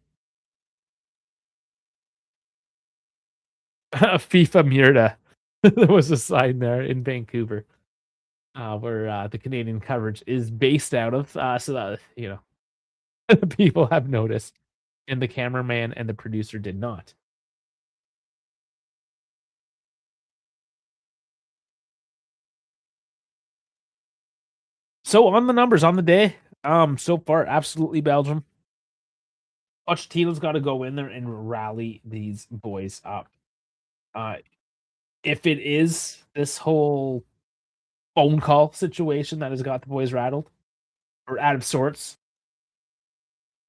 [SPEAKER 1] FIFA Murta. There was a sign there in Vancouver, where the Canadian coverage is based out of. So that people have noticed, and the cameraman and the producer did not. So on the numbers on the day, so far, absolutely Belgium. Pochettino's got to go in there and rally these boys up. Uh, if it is this whole phone call situation that has got the boys rattled or out of sorts,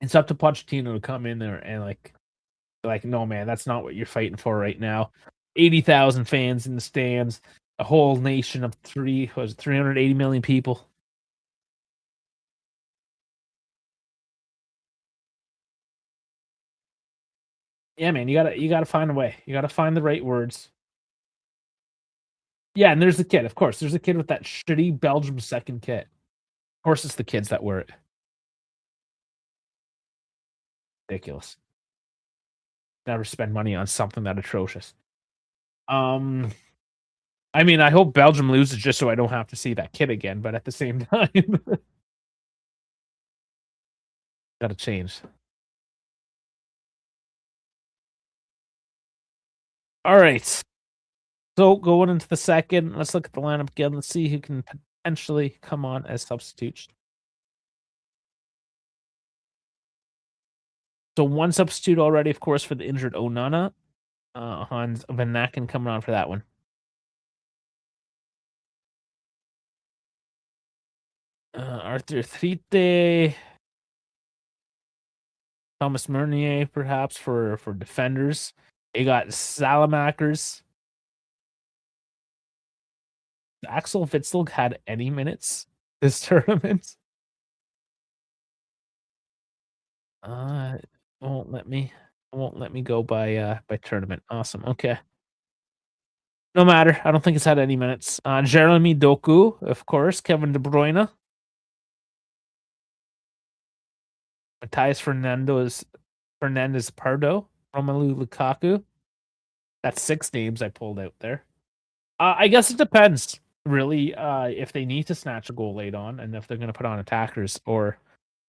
[SPEAKER 1] it's up to Pochettino to come in there and no man, that's not what you're fighting for right now. 80,000 fans in the stands, a whole nation of 380 million people. Yeah, man, you gotta find a way. You gotta find the right words. Yeah, and there's the kid, of course. There's a kid with that shitty Belgium second kit. Of course, it's the kids that wear it. Ridiculous. Never spend money on something that atrocious. Um, I mean, I hope Belgium loses just so I don't have to see that kid again. But at the same time, gotta change. All right. So going into the second, let's look at the lineup again. Let's see who can potentially come on as substitutes. So one substitute already, of course, for the injured Onana. Hans Van Naken coming on for that one. Arthur Thrite, Thomas Meunier, perhaps for defenders. You got Salamakers. Axel Witsel had any minutes this tournament. It won't let me go by tournament. Awesome. Okay. No matter. I don't think it's had any minutes. Jeremy Doku, of course. Kevin De Bruyne. Matthias Fernandez Pardo. Romelu Lukaku. That's 6 names I pulled out there. I guess it depends, really, if they need to snatch a goal late on and if they're going to put on attackers or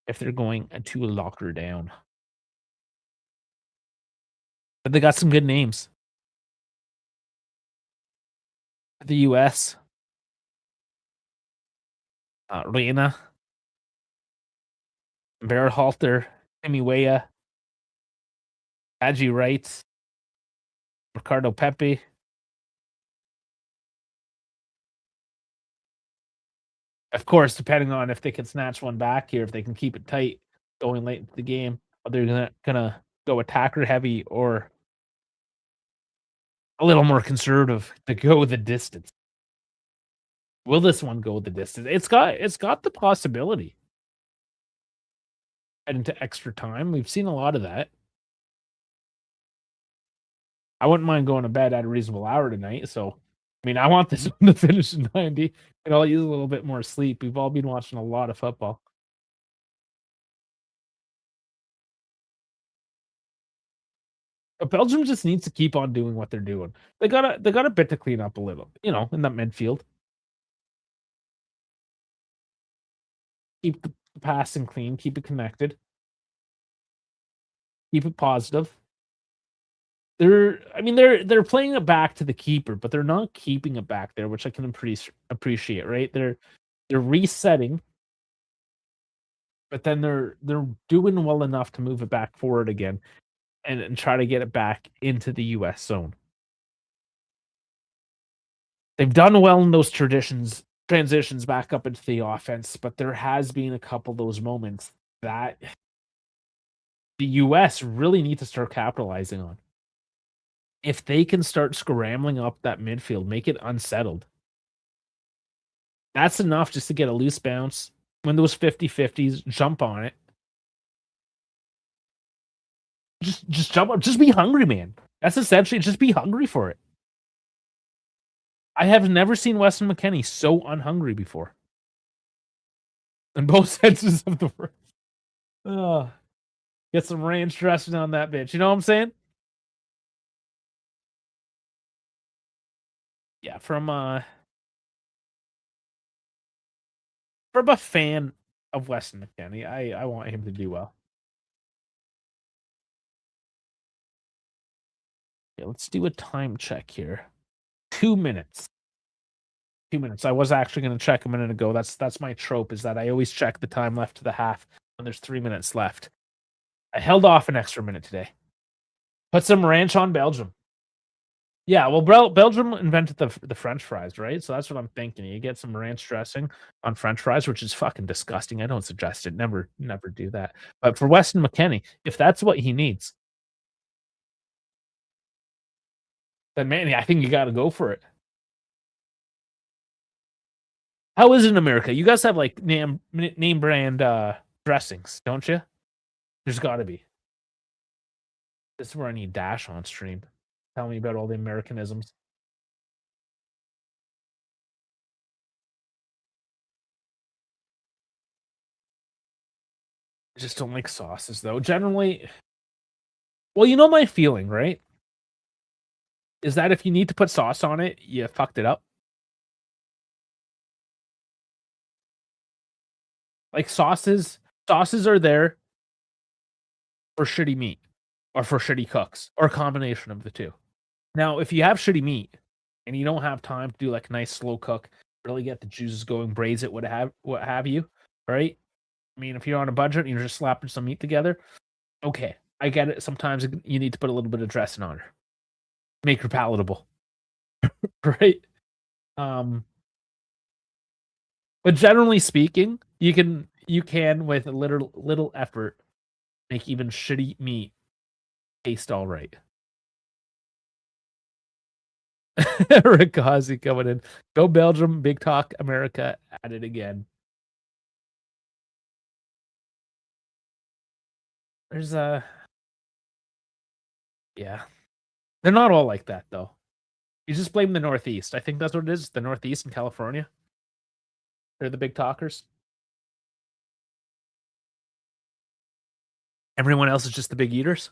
[SPEAKER 1] if they're going to lock her down. But they got some good names. The US. Reina. Berhalter. Timmy Weah. Adji Wright. Ricardo Pepe. Of course, depending on if they can snatch one back here, if they can keep it tight going late into the game, are they gonna go attacker heavy or a little more conservative to go the distance? Will this one go the distance? It's got the possibility. Head into extra time. We've seen a lot of that. I wouldn't mind going to bed at a reasonable hour tonight. So, I mean, I want this one to finish in 90, and I'll use a little bit more sleep. We've all been watching a lot of football. But Belgium just needs to keep on doing what they're doing. They got a bit to clean up a little, in that midfield. Keep the passing clean, keep it connected, keep it positive. They're playing it back to the keeper, but they're not keeping it back there, which I can appreciate, right? They're resetting, but then they're doing well enough to move it back forward again and try to get it back into the US zone. They've done well in those transitions back up into the offense, but there has been a couple of those moments that the US really need to start capitalizing on. If they can start scrambling up that midfield, make it unsettled, that's enough just to get a loose bounce, win those 50-50s, jump on it. Just jump up. Just be hungry, man. That's essentially just be hungry for it. I have never seen Weston McKennie so unhungry before. In both senses of the word. Get some ranch dressing on that bitch. You know what I'm saying? Yeah, from a fan of Weston McKennie, I want him to do well. Yeah, let's do a time check here. 2 minutes. 2 minutes. I was actually going to check a minute ago. That's my trope, is that I always check the time left to the half when there's 3 minutes left. I held off an extra minute today. Put some ranch on Belgium. Yeah, well, Belgium invented the French fries, right? So that's what I'm thinking. You get some ranch dressing on French fries, which is fucking disgusting. I don't suggest it. Never do that. But for Weston McKennie, if that's what he needs, then man, I think you got to go for it. How is it in America? You guys have like name brand dressings, don't you? There's got to be. This is where I need Dash on stream. Tell me about all the Americanisms. I just don't like sauces, though. Generally, well, you know my feeling, right? Is that if you need to put sauce on it, you fucked it up. Like sauces are there for shitty meat or for shitty cooks or a combination of the two. Now, if you have shitty meat and you don't have time to do like a nice slow cook, really get the juices going, braise it, what have you, right? I mean, if you're on a budget and you're just slapping some meat together, okay, I get it. Sometimes you need to put a little bit of dressing on her, make her palatable, right? But generally speaking, you can with a little effort make even shitty meat taste all right. Rikazi coming in. Go Belgium, big talk, America at it again. There's yeah. They're not all like that though. You just blame the Northeast. I think that's what it is. The Northeast and California. They're the big talkers. Everyone else is just the big eaters.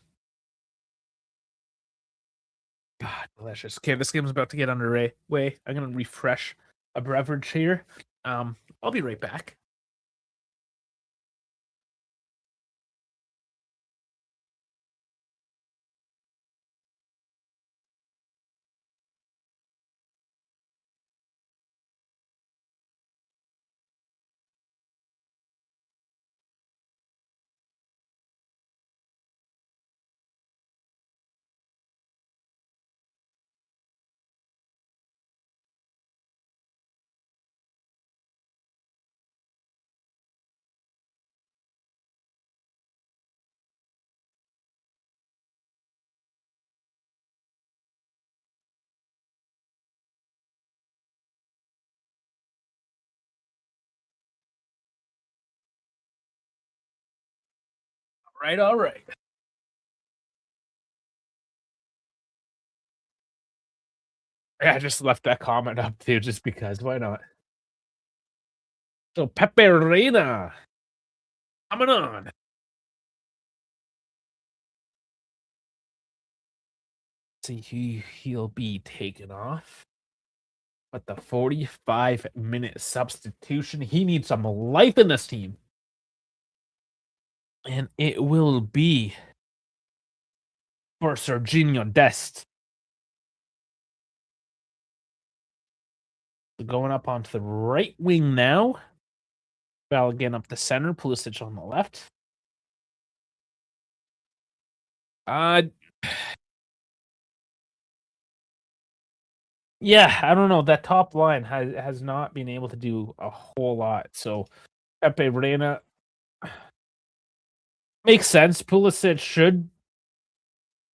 [SPEAKER 1] God, delicious. Okay, this game's about to get underway. I'm gonna refresh a beverage here. I'll be right back. All right. Yeah, I just left that comment up too, just because. Why not? So Pepe Reina coming on. See, he'll be taken off. But the 45-minute substitution, he needs some life in this team. And it will be for Serginho Dest. Going up onto the right wing now. Balogun up the center, Pulisic on the left. Yeah, I don't know. That top line has not been able to do a whole lot. So Pepe Reina makes sense. Pulisic should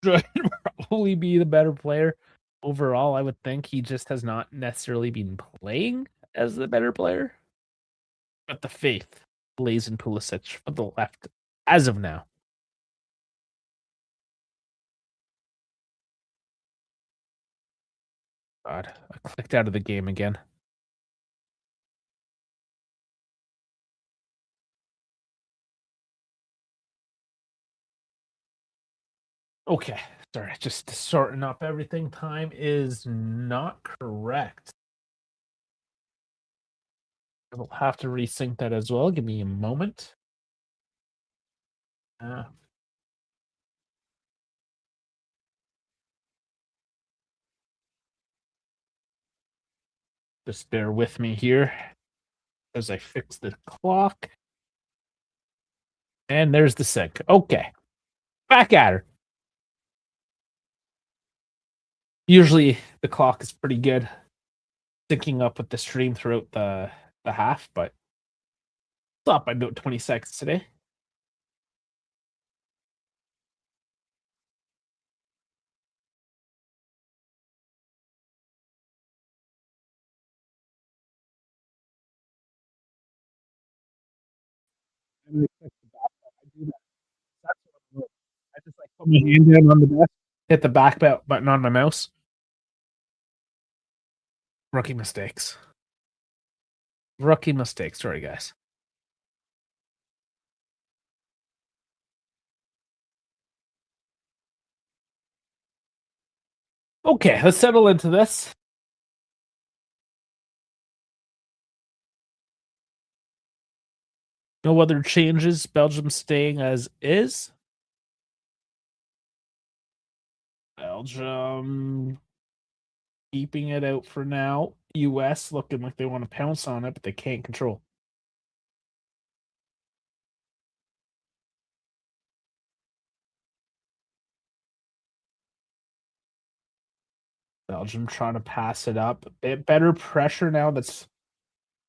[SPEAKER 1] probably be the better player overall. I would think he just has not necessarily been playing as the better player. But the faith lays in Pulisic for the left as of now. God, I clicked out of the game again. Okay, sorry, just sorting up everything. Time is not correct. I will have to resync that as well. Give me a moment. Just bear with me here as I fix the clock. And there's the sync. Okay, back at her. Usually the clock is pretty good, syncing up with the stream throughout the half, but stop by about 20 seconds today. I just like put my hand down on the desk, hit the back button on my mouse. Rookie mistakes. Rookie mistakes. Sorry, guys. Okay, let's settle into this. No other changes. Belgium staying as is. Belgium keeping it out for now. US looking like they want to pounce on it, but they can't control. Belgium trying to pass it up. A bit better pressure now. That's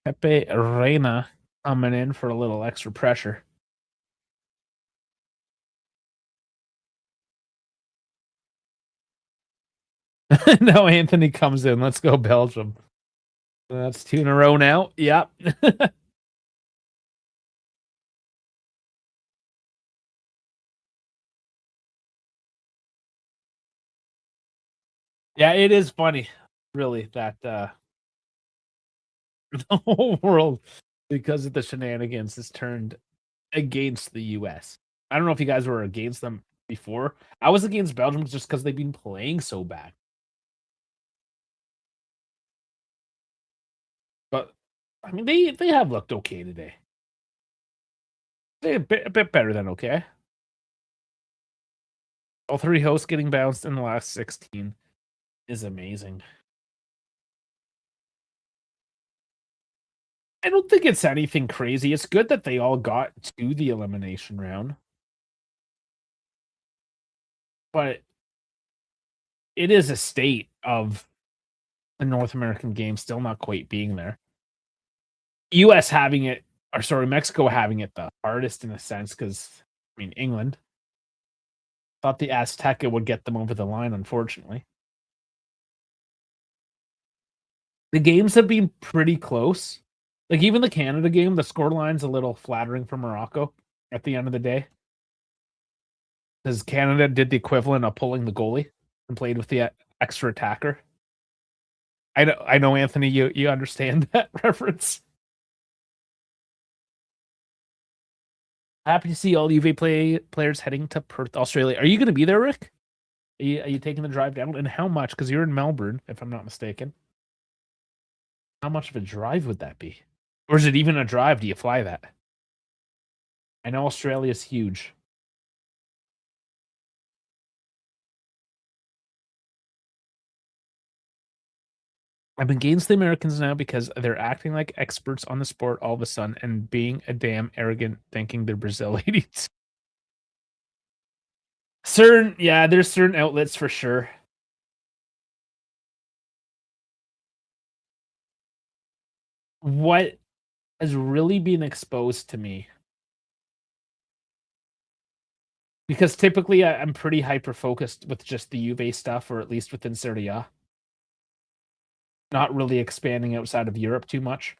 [SPEAKER 1] Pepe Reina coming in for a little extra pressure. Now Anthony comes in. Let's go, Belgium. That's 2 in a row now. Yep. Yeah, it is funny, really, that the whole world, because of the shenanigans, is turned against the US. I don't know if you guys were against them before. I was against Belgium just because they've been playing so bad. But I mean, they have looked okay today. They're a bit better than okay. All 3 hosts getting bounced in the last 16 is amazing. I don't think it's anything crazy. It's good that they all got to the elimination round. But it is a state of the North American game still not quite being there. US having it, or sorry, Mexico having it the hardest in a sense, because I mean England thought the Azteca would get them over the line, unfortunately. The games have been pretty close. Like even the Canada game, the scoreline's a little flattering for Morocco at the end of the day. Because Canada did the equivalent of pulling the goalie and played with the extra attacker. I know, Anthony, you understand that reference. Happy to see all UV players heading to Perth, Australia. Are you going to be there, Rick? Are you taking the drive down? And how much? Because you're in Melbourne, if I'm not mistaken. How much of a drive would that be? Or is it even a drive? Do you fly that? I know Australia's huge. I'm against the Americans now because they're acting like experts on the sport all of a sudden and being a damn arrogant, thinking they're Brazilians. There's certain outlets for sure. What has really been exposed to me, because typically I'm pretty hyper focused with just the Juve stuff, or at least within Serie A. Not really expanding outside of Europe too much.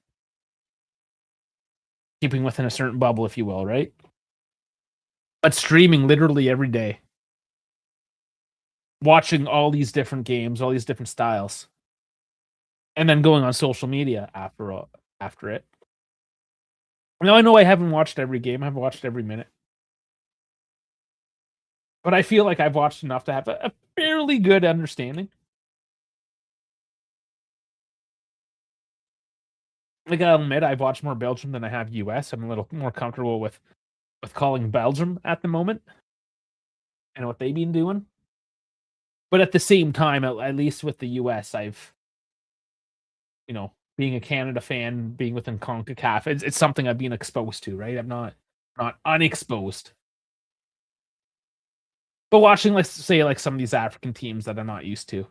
[SPEAKER 1] Keeping within a certain bubble, if you will, right? But streaming literally every day. Watching all these different games, all these different styles. And then going on social media after it. Now I know I haven't watched every game, I've watched every minute. But I feel like I've watched enough to have a fairly good understanding. I gotta admit, I've watched more Belgium than I have US. I'm a little more comfortable with calling Belgium at the moment and what they've been doing. But at the same time, at least with the US, I've, being a Canada fan, being within CONCACAF, it's something I've been exposed to, right? I'm not unexposed. But watching, let's say, like some of these African teams that I'm not used to,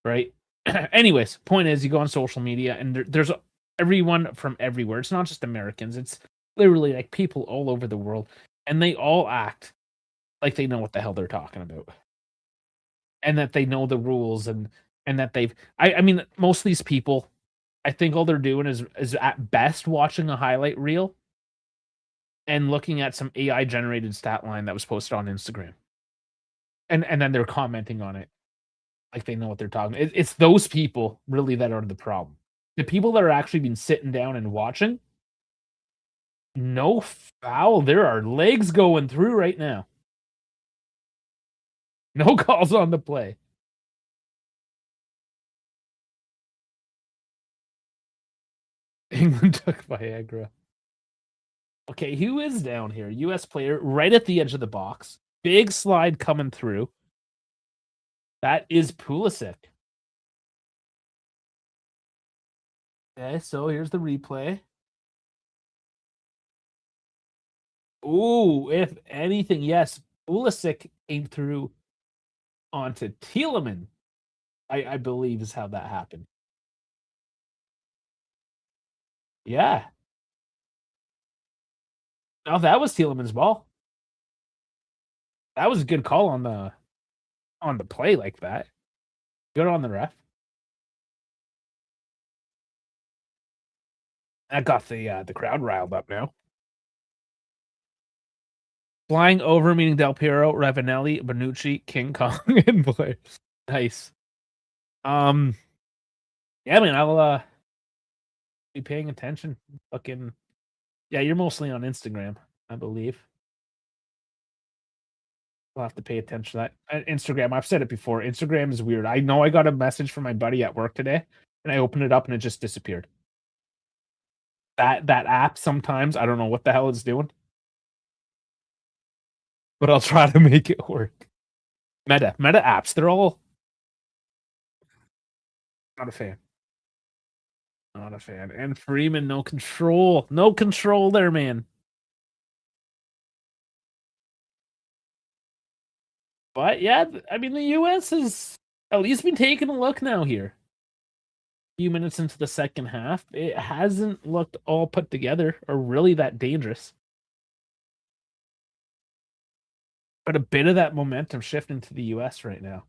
[SPEAKER 1] right? Anyways, point is, you go on social media and there's everyone from everywhere. It's not just Americans. It's literally like people all over the world, and they all act like they know what the hell they're talking about, and that they know the rules, and that they've. I mean, most of these people, I think all they're doing is at best watching a highlight reel and looking at some AI generated stat line that was posted on Instagram, and then they're commenting on it like they know what they're talking. It's those people really that are the problem. The people that are actually been sitting down and watching, no foul. There are legs going through right now. No calls on the play. England took Viagra. Okay, who is down here? US player right at the edge of the box. Big slide coming through. That is Pulisic. Okay, so here's the replay. Ooh, if anything, yes, Pulisic came through onto Tielemans, I believe is how that happened. Yeah. No, that was Tielemans' ball. That was a good call on the play like that. Good on the ref. That got the crowd riled up now. Flying over, meaning Del Piero, Ravanelli, Bonucci, King Kong, and Blair. Nice. Yeah, man, I'll be paying attention. Fucking yeah, you're mostly on Instagram, I believe. I'll have to pay attention to that. Instagram, I've said it before. Instagram is weird. I know I got a message from my buddy at work today, and I opened it up and it just disappeared. That app sometimes I don't know what the hell it's doing, but I'll try to make it work. Meta apps, they're all not a fan. Not a fan. And Freeman, no control. No control there, man. But yeah, I mean, the US has at least been taking a look now here. A few minutes into the second half, it hasn't looked all put together or really that dangerous. But a bit of that momentum shifting to the US right now.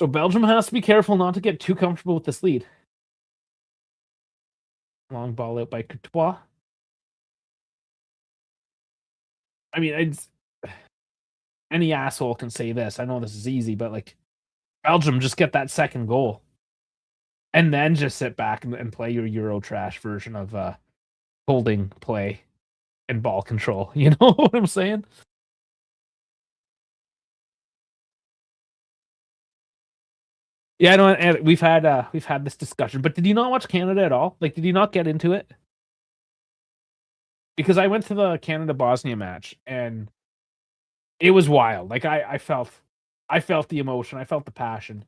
[SPEAKER 1] So Belgium has to be careful not to get too comfortable with this lead. Long ball out by Courtois. I mean, any asshole can say this. I know this is easy, but like Belgium just get that second goal and then just sit back and play your Euro trash version of holding play and ball control. You know what I'm saying? Yeah, I know. And we've had this discussion, but did you not watch Canada at all? Like, did you not get into it? Because I went to the Canada Bosnia match and it was wild. Like I felt the emotion, I felt the passion.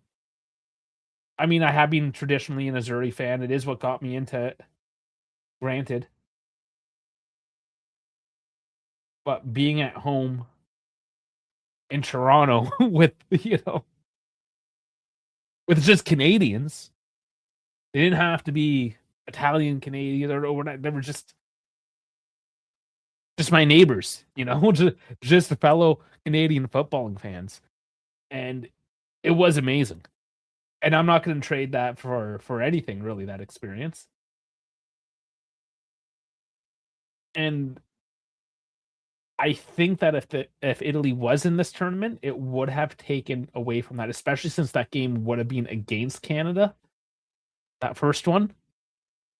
[SPEAKER 1] I mean, I have been traditionally an Azuri fan. It is what got me into it. Granted, but being at home in Toronto with with just Canadians, they didn't have to be Italian Canadians or whatever. They were just my neighbors, just fellow Canadian footballing fans, and it was amazing. And I'm not going to trade that for anything really. That experience, and I think that if Italy was in this tournament, it would have taken away from that, especially since that game would have been against Canada, that first one,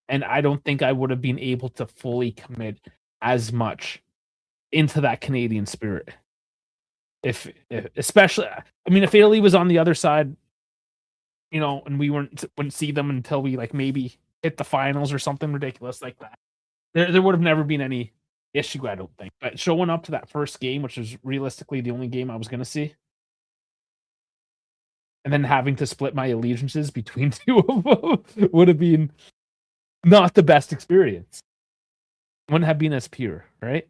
[SPEAKER 1] and I don't think I would have been able to fully commit as much into that Canadian spirit. If especially, I mean, if Italy was on the other side, and we wouldn't see them until we like maybe hit the finals or something ridiculous like that. There would have never been any issue, I don't think. But showing up to that first game, which was realistically the only game I was going to see, and then having to split my allegiances between two of them would have been not the best experience. Wouldn't have been as pure, right?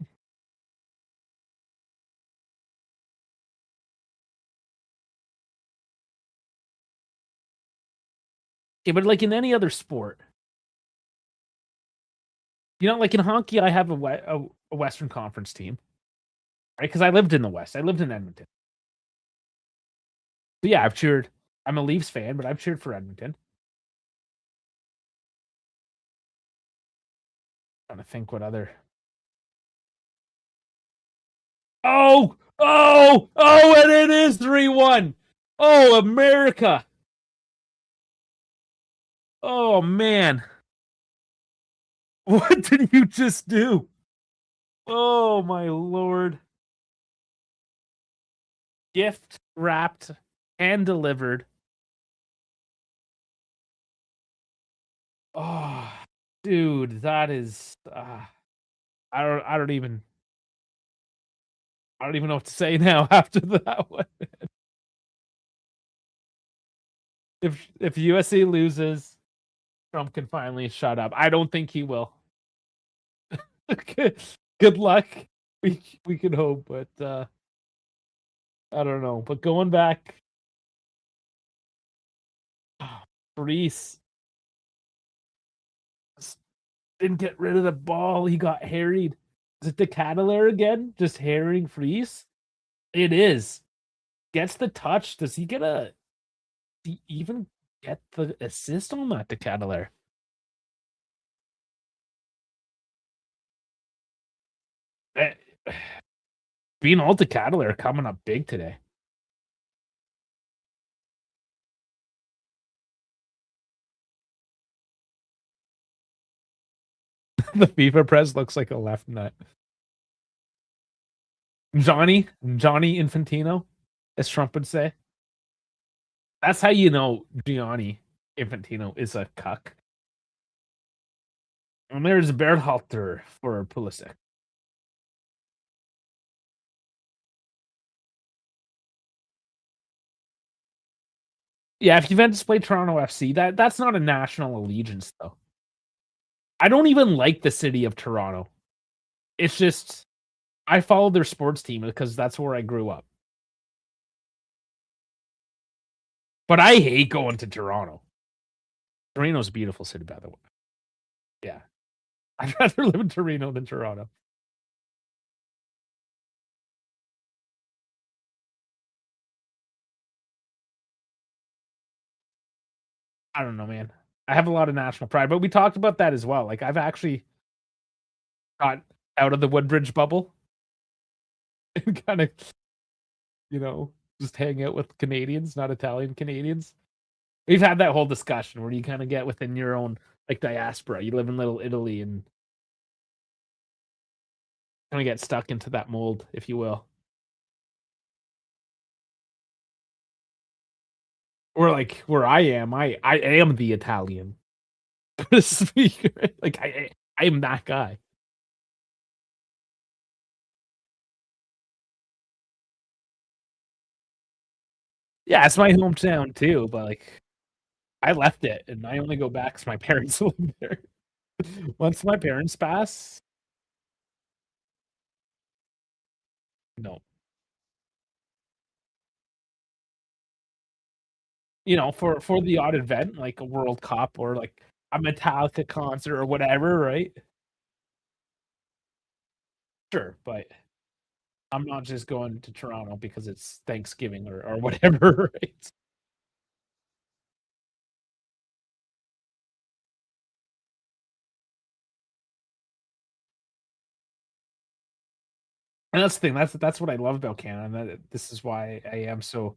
[SPEAKER 1] Okay, but like in any other sport, like in hockey, I have a Western Conference team, right? Because I lived in the West. I lived in Edmonton. So yeah, I've cheered. I'm a Leafs fan, but I've cheered for Edmonton. Trying to think what other. And it is 3-1. Oh, America. Oh man. What did you just do? Oh my lord. Gift wrapped and delivered. Oh, dude, that is I don't even know what to say now after that one. If USA loses, Trump can finally shut up. I don't think he will. Good luck. We can hope, but I don't know. But going back, Reese didn't get rid of the ball. He got harried. Is it the Cadillac again? Just harrying Freeze? It is. Gets the touch. Does he get a? Does he even get the assist on that? The Cadillac. Being all the Cadillac coming up big today. The FIFA press looks like a left nut. Gianni Infantino, as Trump would say. That's how you know Gianni Infantino is a cuck. And there's Berhalter for Pulisic. Yeah, if Juventus play Toronto FC, that's not a national allegiance though. I don't even like the city of Toronto. It's just I follow their sports team because that's where I grew up. But I hate going to Toronto. Torino's a beautiful city, by the way. Yeah. I'd rather live in Torino than Toronto. I don't know, man. I have a lot of national pride, but we talked about that as well. Like I've actually got out of the Woodbridge bubble and kind of, just hang out with Canadians, not Italian Canadians. We've had that whole discussion where you kind of get within your own like diaspora. You live in Little Italy and kind of get stuck into that mold, if you will. Or like where I am, I am the Italian speaker. Like I am that guy. Yeah, it's my hometown too, but like I left it and I only go back because my parents live there. Once my parents pass, no. For the odd event, like a World Cup or like a Metallica concert or whatever, right? Sure, but I'm not just going to Toronto because it's Thanksgiving or whatever, right? And that's the thing. That's what I love about Canada. This is why I am so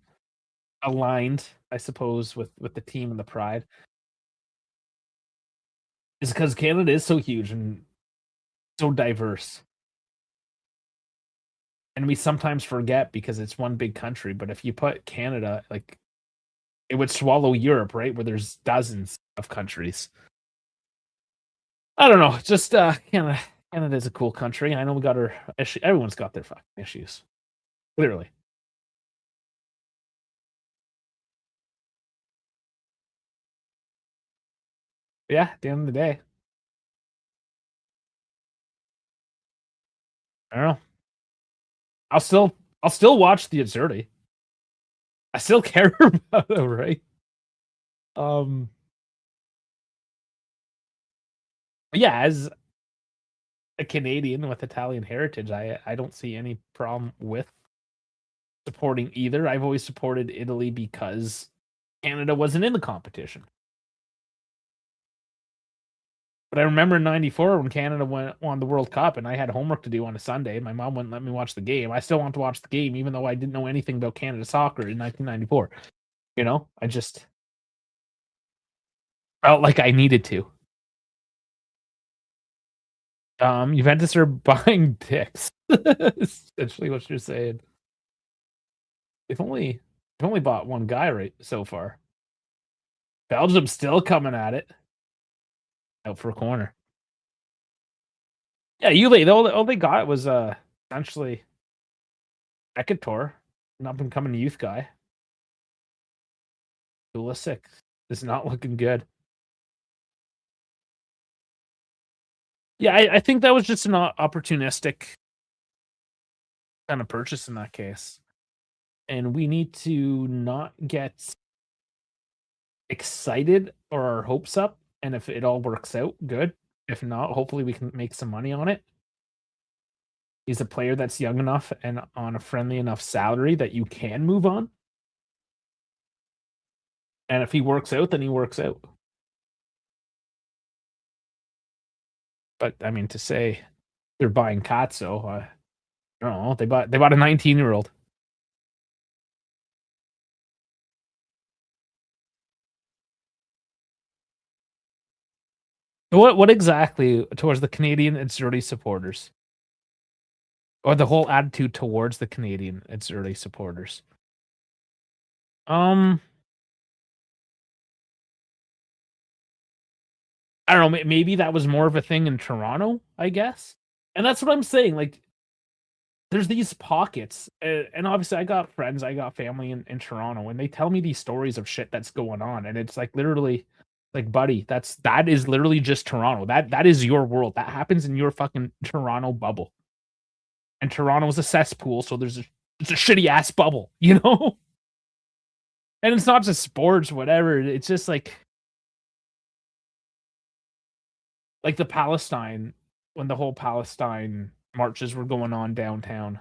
[SPEAKER 1] aligned, I suppose, with the team and the pride. Is because Canada is so huge and so diverse. And we sometimes forget because it's one big country. But if you put Canada, like it would swallow Europe, right? Where there's dozens of countries. I don't know. Just Canada's a cool country. I know we got our issue. Everyone's got their fucking issues. Clearly. But yeah, at the end of the day. I don't know. I'll still watch the absurdity. I still care about it, right? Um yeah, as a Canadian with Italian heritage, I don't see any problem with supporting either. I've always supported Italy because Canada wasn't in the competition. But I remember in '94 when Canada won the World Cup and I had homework to do on a Sunday. My mom wouldn't let me watch the game. I still want to watch the game, even though I didn't know anything about Canada soccer in 1994. I just felt like I needed to. Juventus are buying dicks. Essentially what you're saying. They've only bought one guy right so far. Belgium's still coming at it. Out for a corner. Yeah, Yule, all they got was essentially Ecuador, an up and coming youth guy. Pulisic is not looking good. Yeah, I think that was just an opportunistic kind of purchase in that case. And we need to not get excited or our hopes up. And if it all works out, good. If not, hopefully we can make some money on it. He's a player that's young enough and on a friendly enough salary that you can move on. And if he works out, then he works out. But I mean, to say they're buying Katso, I don't know. They bought a 19-year-old. What exactly towards the Canadian and Zerdy supporters? Or the whole attitude towards the Canadian and Zerdy supporters? Um, I don't know. Maybe that was more of a thing in Toronto, I guess. And that's what I'm saying. Like, there's these pockets, and obviously, I got friends, I got family in Toronto, and they tell me these stories of shit that's going on, and it's like literally, like, buddy, that is literally just Toronto. That is your world. That happens in your fucking Toronto bubble. And Toronto's a cesspool, so it's a shitty ass bubble, you know. And it's not just sports, whatever. It's just like the Palestine, when the whole Palestine marches were going on downtown,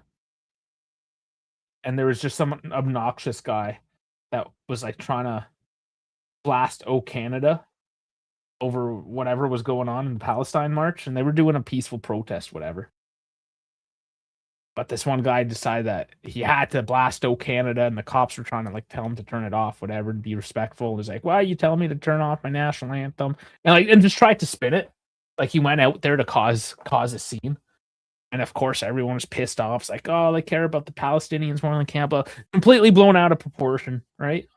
[SPEAKER 1] and there was just some obnoxious guy that was like trying to blast "O Canada" over whatever was going on in the Palestine march, and they were doing a peaceful protest, whatever. But this one guy decided that he had to blast "O Canada," and the cops were trying to like tell him to turn it off, whatever, to be respectful. And he's like, "Why are you telling me to turn off my national anthem?" And just tried to spin it like he went out there to cause a scene. And of course, everyone was pissed off. It's like, oh, they care about the Palestinians more than Camp. Completely blown out of proportion, right?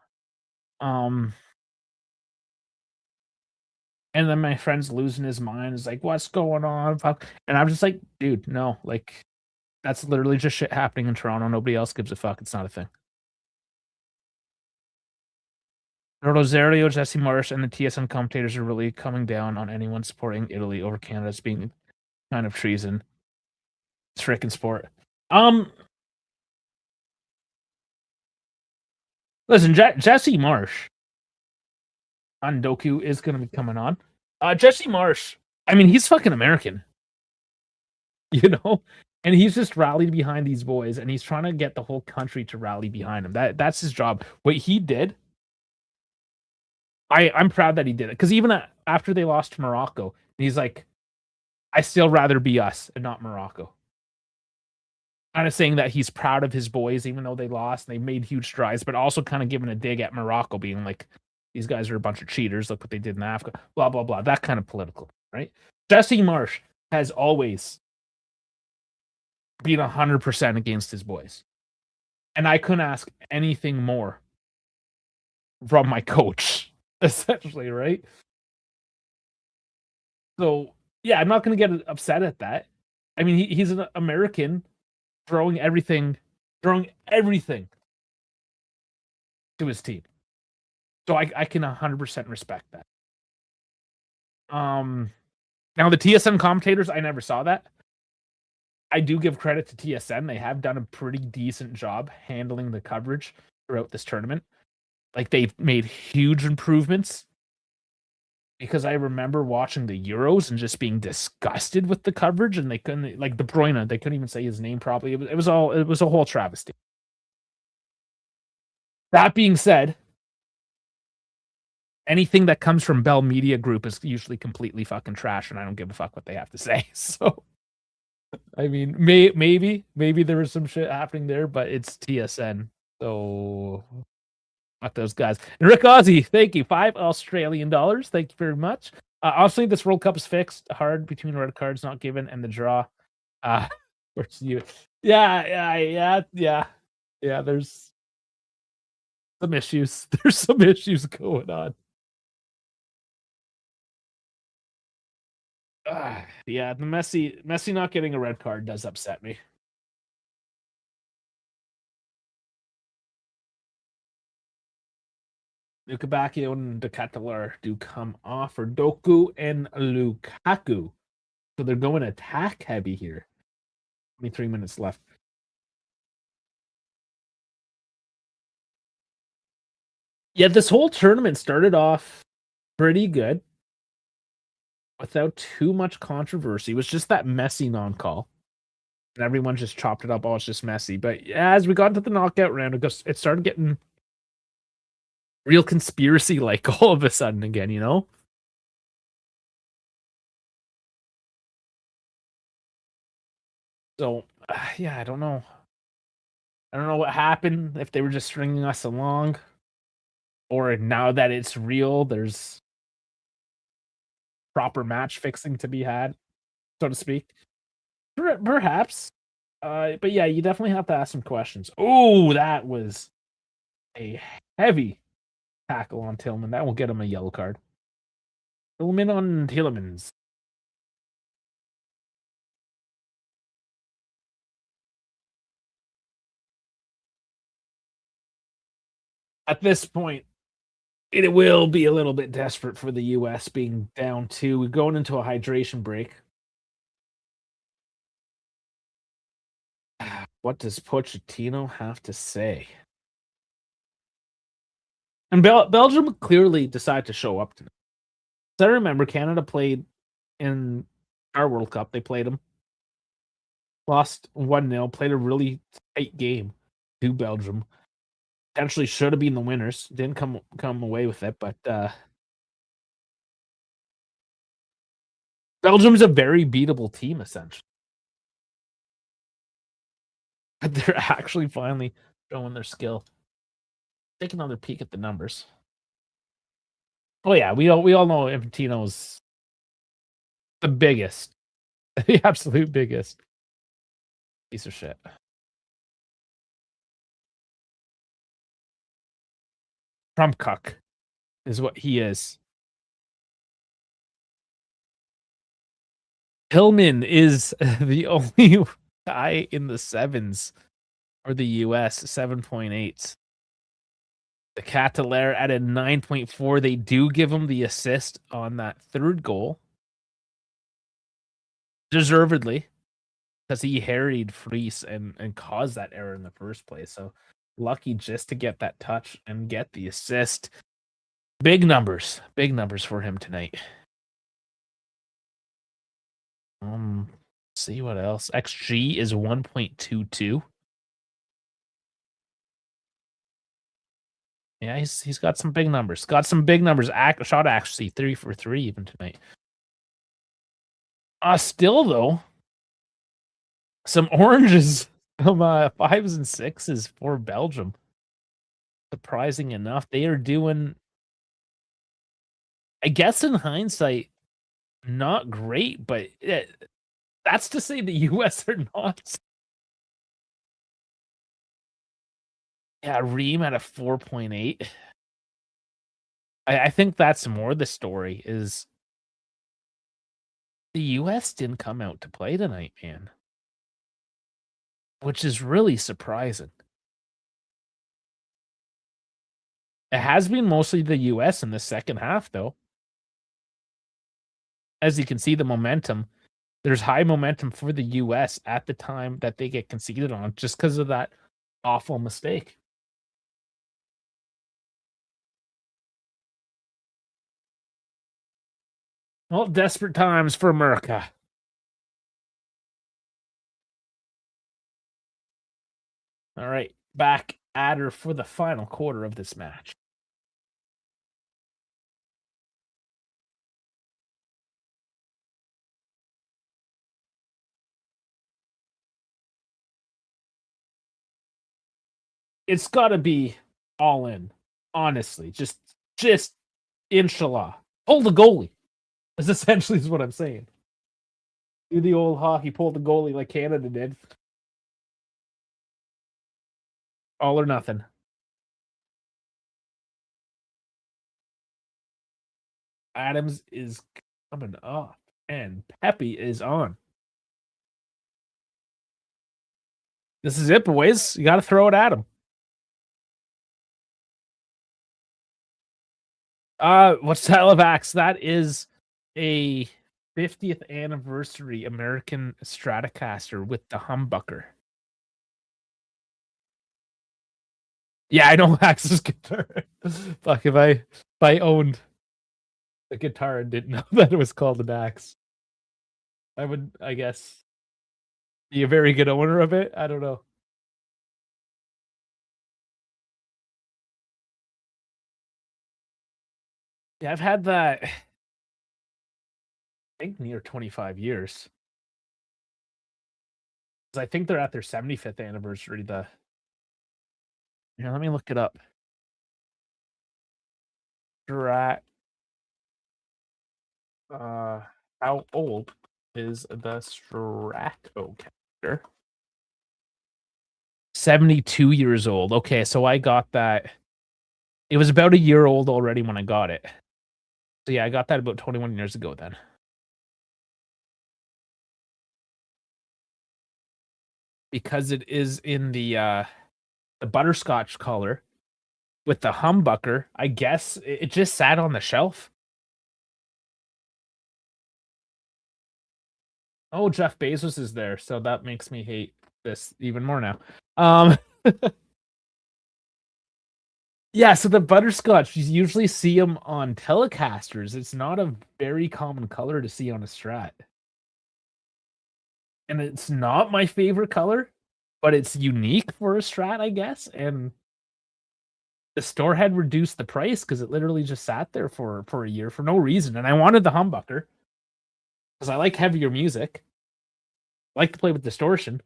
[SPEAKER 1] Um, and then my friend's losing his mind. Is like, what's going on? Fuck. And I'm just like, dude, no, like that's literally just shit happening in Toronto. Nobody else gives a fuck. It's not a thing. Rosario, Jesse Marsh, and the TSN commentators are really coming down on anyone supporting Italy over Canada as being kind of treason. It's freaking sport. Listen, Jesse Marsh on Doku is going to be coming on. Jesse Marsh, I mean, he's fucking American, you know, and he's just rallied behind these boys, and he's trying to get the whole country to rally behind him. That's his job. What he did, I'm proud that he did it, because even after they lost to Morocco, he's like, I still rather be us and not Morocco. Kind of saying that he's proud of his boys, even though they lost and they made huge strides, but also kind of giving a dig at Morocco, being like, these guys are a bunch of cheaters. Look what they did in Africa. Blah, blah, blah. That kind of political, right? Jesse Marsh has always been 100% against his boys. And I couldn't ask anything more from my coach, essentially, right? So, yeah, I'm not going to get upset at that. I mean, he's an American throwing everything to his team. So I can 100% respect that. Now the TSN commentators, I never saw that. I do give credit to TSN. They have done a pretty decent job handling the coverage throughout this tournament. Like, they've made huge improvements, because I remember watching the Euros and just being disgusted with the coverage, and they couldn't, like, De Bruyne, they couldn't even say his name properly. It was a whole travesty. That being said, anything that comes from Bell Media Group is usually completely fucking trash, and I don't give a fuck what they have to say. So, I mean, maybe there was some shit happening there, but it's TSN. So, fuck those guys. And Rick Ozzy, thank you. $5 Australian. Thank you very much. Honestly, this World Cup is fixed. Hard between red cards not given and the draw. Where's you? Yeah. There's some issues. There's some issues going on. Yeah, the Messi not getting a red card does upset me. Lukebakio and De Ketelaere do come off for Doku and Lukaku. So they're going attack heavy here. 23 minutes left. Yeah, this whole tournament started off pretty good without too much controversy. It was just that messy non-call. And everyone just chopped it up. Oh, it's just messy. But as we got into the knockout round, it started getting real conspiracy like all of a sudden again, you know? So, yeah, I don't know. I don't know what happened, if they were just stringing us along, or now that it's real, there's proper match fixing to be had, so to speak. Perhaps. But yeah, you definitely have to ask some questions. Oh, that was a heavy tackle on Tillman. That will get him a yellow card. Tillman on Tillemans. At this point, it will be a little bit desperate for the US being down 2. We're going into a hydration break. What does Pochettino have to say? And Belgium clearly decided to show up tonight. So I remember Canada played in our World Cup. They played them, lost 1-0, played a really tight game to Belgium. Potentially should have been the winners. Didn't come away with it, but Belgium's a very beatable team, essentially. But they're actually finally showing their skill. Take another peek at the numbers. Oh yeah, we all know Infantino's the biggest, the absolute biggest piece of shit. Trump cuck is what he is. Hillman is the only guy in the sevens for the US, 7.8. The Ketelaere at a 9.4. They do give him the assist on that third goal. Deservedly, because he harried Fries and caused that error in the first place. So lucky just to get that touch and get the assist. Big numbers for him tonight. See what else. XG is 1.22. Yeah, he's got some big numbers. Got some big numbers. Shot accuracy 3 for 3 even tonight. Still though, some oranges, some 5s and 6s for Belgium. Surprising enough, they are doing, I guess in hindsight, not great, but that's to say the US are not. Yeah, Ream at a 4.8. I think that's more the story is the US didn't come out to play tonight, man. Which is really surprising. It has been mostly the US in the second half, though. As you can see, the momentum, there's high momentum for the US at the time that they get conceded on just because of that awful mistake. Well, desperate times for America. All right, back at her for the final quarter of this match. It's got to be all in, honestly. Just inshallah. Pull the goalie. Is essentially is what I'm saying. Do the old hockey, pull the goalie like Canada did. All or nothing. Adams is coming off, and Pepe is on. This is it, boys. You got to throw it at him. What style of axe? That is a 50th anniversary American Stratocaster with the humbucker. Yeah, I know Axe's guitar. Fuck, if I owned a guitar and didn't know that it was called an axe, I would, I guess, be a very good owner of it. I don't know. Yeah, I've had that, I think, near 25 years. 'Cause I think they're at their 75th anniversary. Let me look it up. Strat, uh, how old is the Stratocaster? 72 years old. Okay, so I got that. It was about a year old already when I got it. So yeah, I got that about 21 years ago then. Because it is in the butterscotch color with the humbucker. I guess it just sat on the shelf. Oh, Jeff Bezos is there, so that makes me hate this even more now. Um yeah, so the butterscotch, you usually see them on Telecasters. It's not a very common color to see on a Strat. And it's not my favorite color, but it's unique for a Strat, I guess. And the store had reduced the price because it literally just sat there for a year for no reason. And I wanted the humbucker because I like heavier music. I like to play with distortion.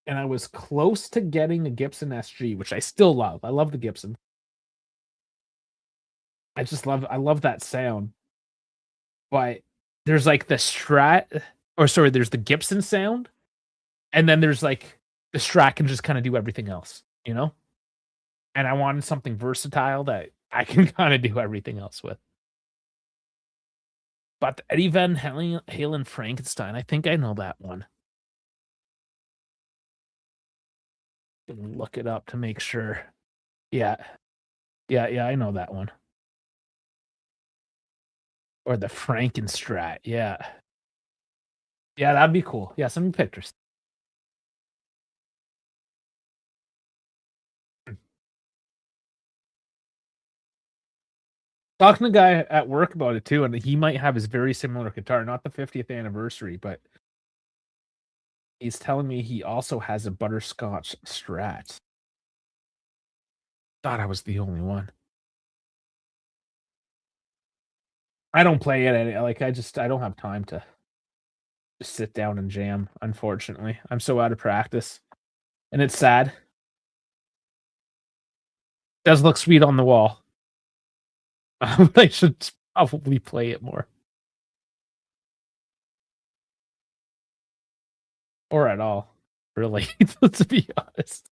[SPEAKER 1] And I was close to getting a Gibson SG, which I still love. I love the Gibson. I love that sound. But there's like the Strat, or sorry, there's the Gibson sound, and then there's like the Strat can just kind of do everything else, you know? And I wanted something versatile that I can kind of do everything else with. But the Eddie Van Halen Frankenstein, I think I know that one. Look it up to make sure. Yeah. Yeah, I know that one. Or the Frankenstrat. Yeah. Yeah, that'd be cool. Yeah, send me pictures. Talking to a guy at work about it too, and he might have his very similar guitar, not the 50th anniversary, but he's telling me he also has a butterscotch Strat. Thought I was the only one. I don't play it. Like I don't have time to just sit down and jam. Unfortunately, I'm so out of practice, and it's sad. Does look sweet on the wall. I should probably play it more, or at all. Really, to be honest.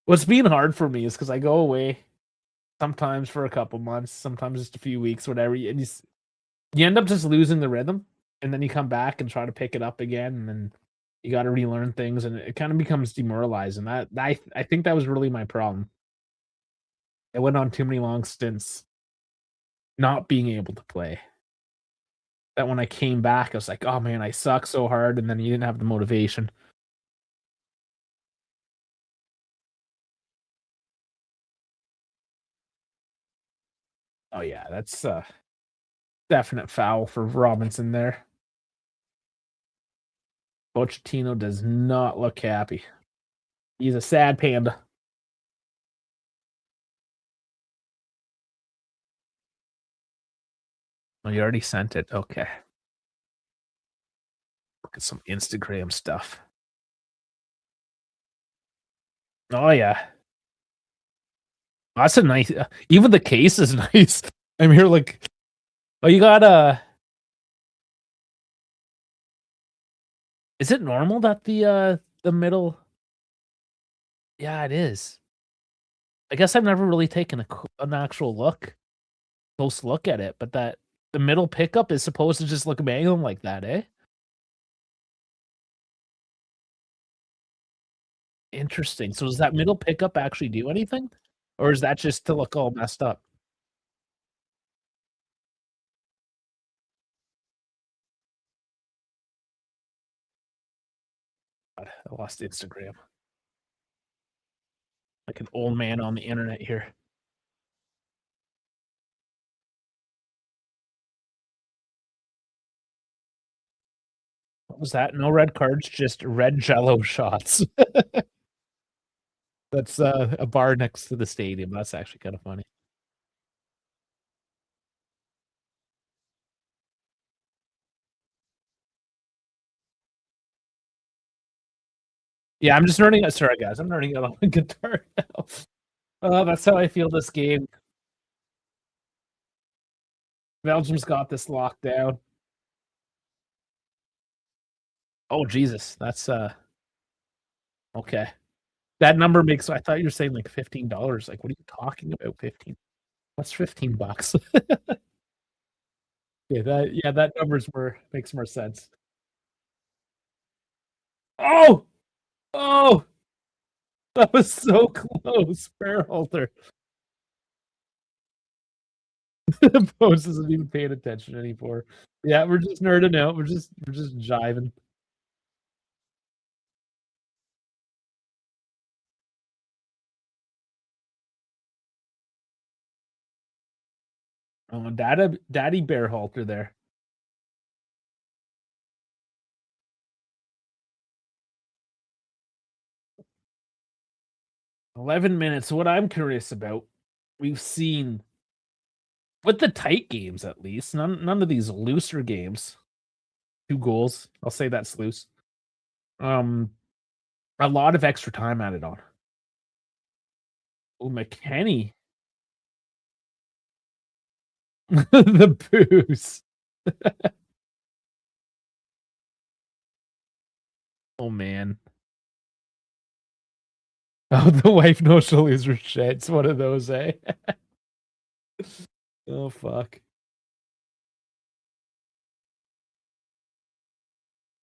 [SPEAKER 1] What's been hard for me is because I go away sometimes for a couple months, sometimes just a few weeks, whatever, and you end up just losing the rhythm, and then you come back and try to pick it up again, and then you got to relearn things, and it kind of becomes demoralizing. I think that was really my problem. I went on too many long stints not being able to play. That when I came back, I was like, "Oh man, I suck so hard," and then you didn't have the motivation. Oh yeah, that's a definite foul for Robinson there. Pochettino does not look happy. He's a sad panda. Oh, you already sent it. Okay. Look at some Instagram stuff. Oh yeah. That's a nice even the case is nice. I'm here like, oh, you got is it normal that the middle, yeah, it is. I guess I've never really taken an actual close look at it, but that the middle pickup is supposed to just look manual like that, eh? Interesting. So does that middle pickup actually do anything? Or is that just to look all messed up? God, I lost Instagram. Like an old man on the internet here. What was that? No red cards, just red Jello shots. That's, a bar next to the stadium. That's actually kinda funny. Yeah, I'm just learning sorry, guys, I'm learning on the guitar now. Oh, that's how I feel this game. Belgium's got this locked down. Oh, Jesus. That's, okay. That number makes I thought you were saying, like, $15. Like, what are you talking about, 15? What's 15 bucks? Yeah, that number's more makes more sense. Oh! Oh! That was so close. Bearhalter. Post isn't even paying attention anymore. Yeah, we're just nerding out. We're just jiving. Oh, Daddy Bearhalter there. 11 minutes. What I'm curious about, we've seen with the tight games at least, none of these looser games. 2 goals. I'll say that's loose. Um, a lot of extra time added on. Oh, McKenny. The booze. Oh, man. Oh, the wife knows she'll lose her shit. It's one of those, eh? Oh, fuck.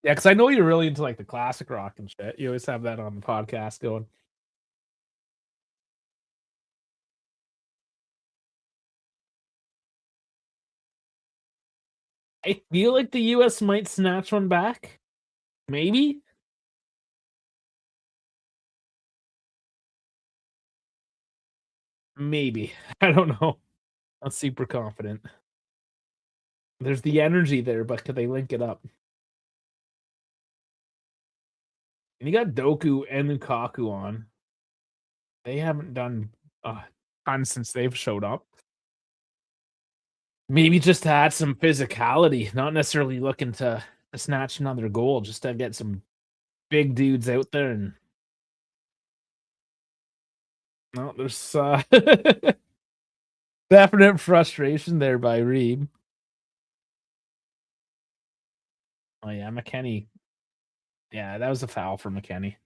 [SPEAKER 1] Yeah, because I know you're really into, like, the classic rock and shit. You always have that on the podcast going. I feel like the US might snatch one back. Maybe? Maybe. I don't know. Not super confident. There's the energy there, but could they link it up? And you got Doku and Lukaku on. They haven't done a ton since they've showed up. Maybe just to add some physicality, not necessarily looking to snatch another goal, just to get some big dudes out there and no, there's definite frustration there by Reed. Oh yeah, McKenny. Yeah, that was a foul for McKenny.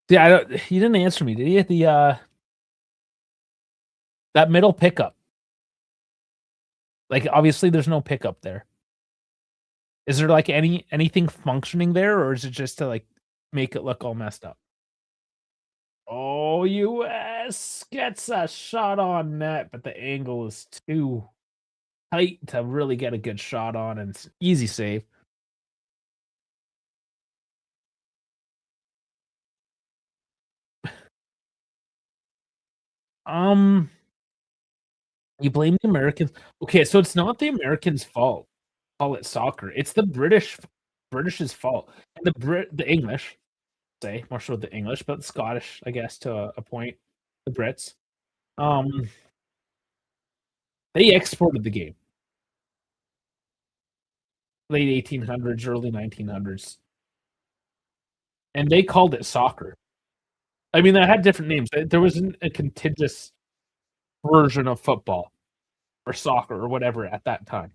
[SPEAKER 1] Yeah, I don't, he didn't answer me, did he? The that middle pickup. Like obviously there's no pickup there. Is there like anything functioning there, or is it just to like make it look all messed up? Oh, US gets a shot on net, but the angle is too tight to really get a good shot on, and it's easy save. Um, you blame the Americans. Okay, so it's not the Americans' fault. Call it soccer. It's the British's fault. And the English, say, more so the English, but the Scottish, I guess, to a point, the Brits. Um, they exported the game. Late 1800s, early 1900s, and they called it soccer. I mean, that had different names. There was a contiguous version of football or soccer or whatever at that time.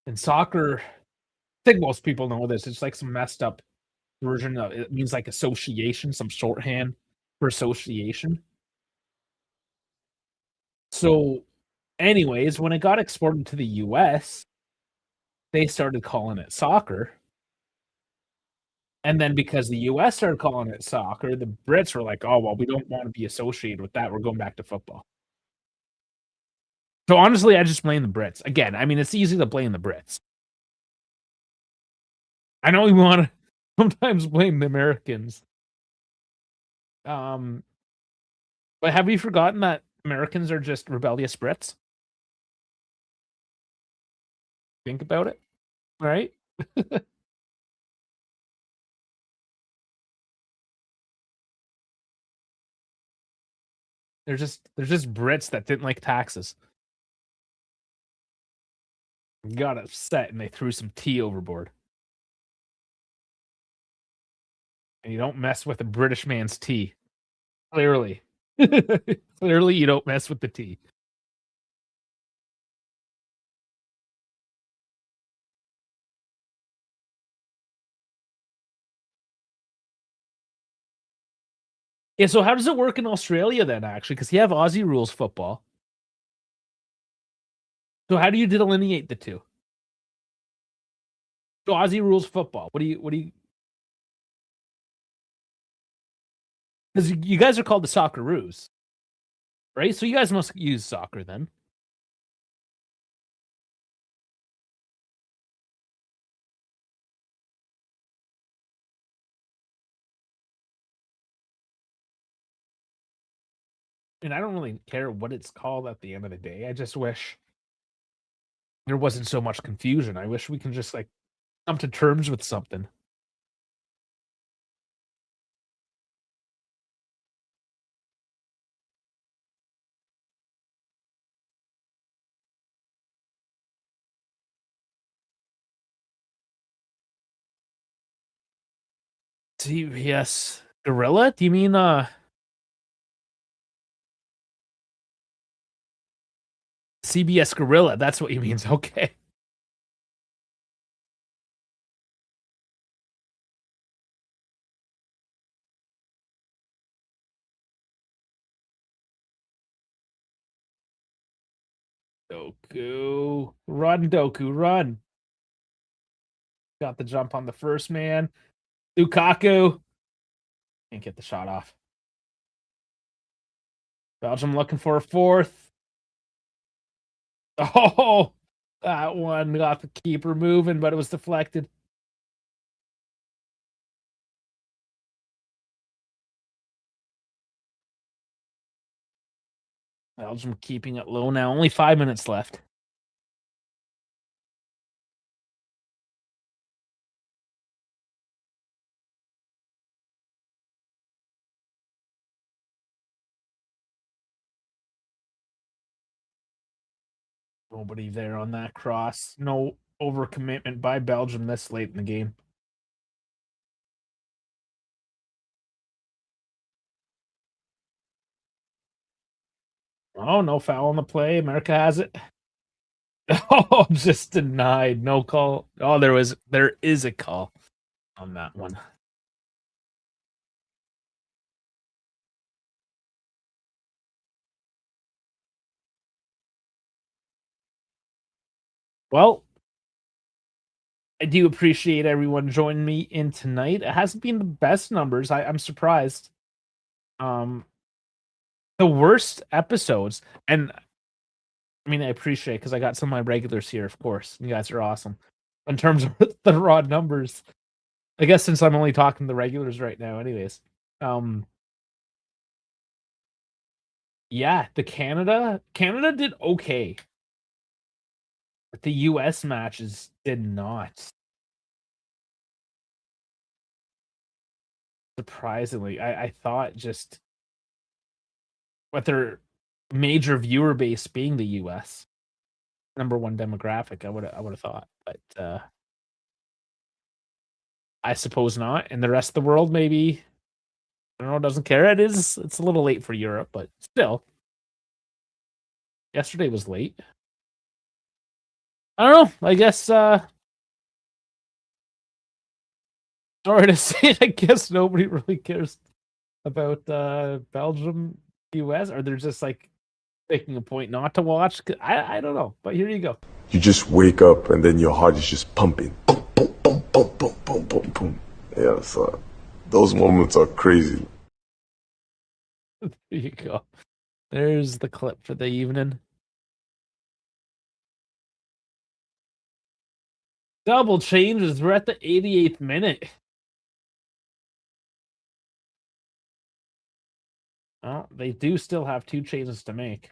[SPEAKER 1] And soccer, I think most people know this. It's like some messed up version of it means like association, some shorthand for association. So, anyways, when it got exported to the US, they started calling it soccer. And then because the US started calling it soccer, the Brits were like, "Oh, well, we don't wanna be associated with that. We're going back to football." So, honestly, I just blame the Brits. Again, I mean, it's easy to blame the Brits. I know we wanna sometimes blame the Americans. Um, but have we forgotten that Americans are just rebellious Brits? Think about it, right? They're just Brits that didn't like taxes. Got upset and they threw some tea overboard. And you don't mess with a British man's tea. Clearly. Clearly, you don't mess with the tea. Yeah, so how does it work in Australia then, actually? Because you have Aussie rules football. So how do you delineate the 2? So Aussie rules football. What do you? Because you guys are called the Socceroos, right? So you guys must use soccer then. And I don't really care what it's called at the end of the day. I just wish there wasn't so much confusion. I wish we can just, like, come to terms with something. CBS Gorilla? Do you mean, CBS Gorilla? That's what you means, okay. Doku. Run, Doku, run. Got the jump on the first man. Lukaku. Can't get the shot off. Belgium looking for a fourth. Oh, that one got the keeper moving, but it was deflected. Belgium keeping it low now. Only 5 minutes left. Nobody there on that cross. No overcommitment by Belgium this late in the game. Oh, no foul on the play. America has it. Oh, just denied. No call. Oh, there is a call on that one. Well, I do appreciate everyone joining me in tonight. It hasn't been the best numbers. I'm surprised. Um, the worst episodes, and I mean, I appreciate because I got some of my regulars here, of course. You guys are awesome. In terms of the raw numbers, I guess since I'm only talking the regulars right now, anyways. Um, yeah, the Canada did okay, but the US matches did not. Surprisingly, I thought just with their major viewer base being the US, number one demographic, I would have thought, but I suppose not. And the rest of the world, maybe I don't know, doesn't care. It's a little late for Europe, but still, yesterday was late. I don't know. I guess Sorry to say, I guess nobody really cares about Belgium, US, or they're just like making a point not to watch. I don't know, but here you go.
[SPEAKER 2] You just wake up and then your heart is just pumping. Boom, boom, boom, boom, boom, boom, boom, boom. Yeah, so those moments are crazy.
[SPEAKER 1] There you go. There's the clip for the evening. Double changes. We're at the 88th minute. Oh, they do still have 2 changes to make.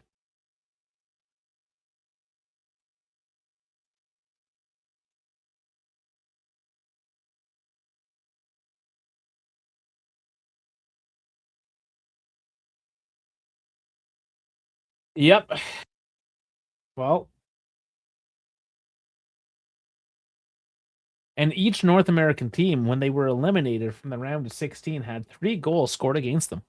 [SPEAKER 1] Yep. Well, and each North American team, when they were eliminated from the round of 16, had 3 goals scored against them.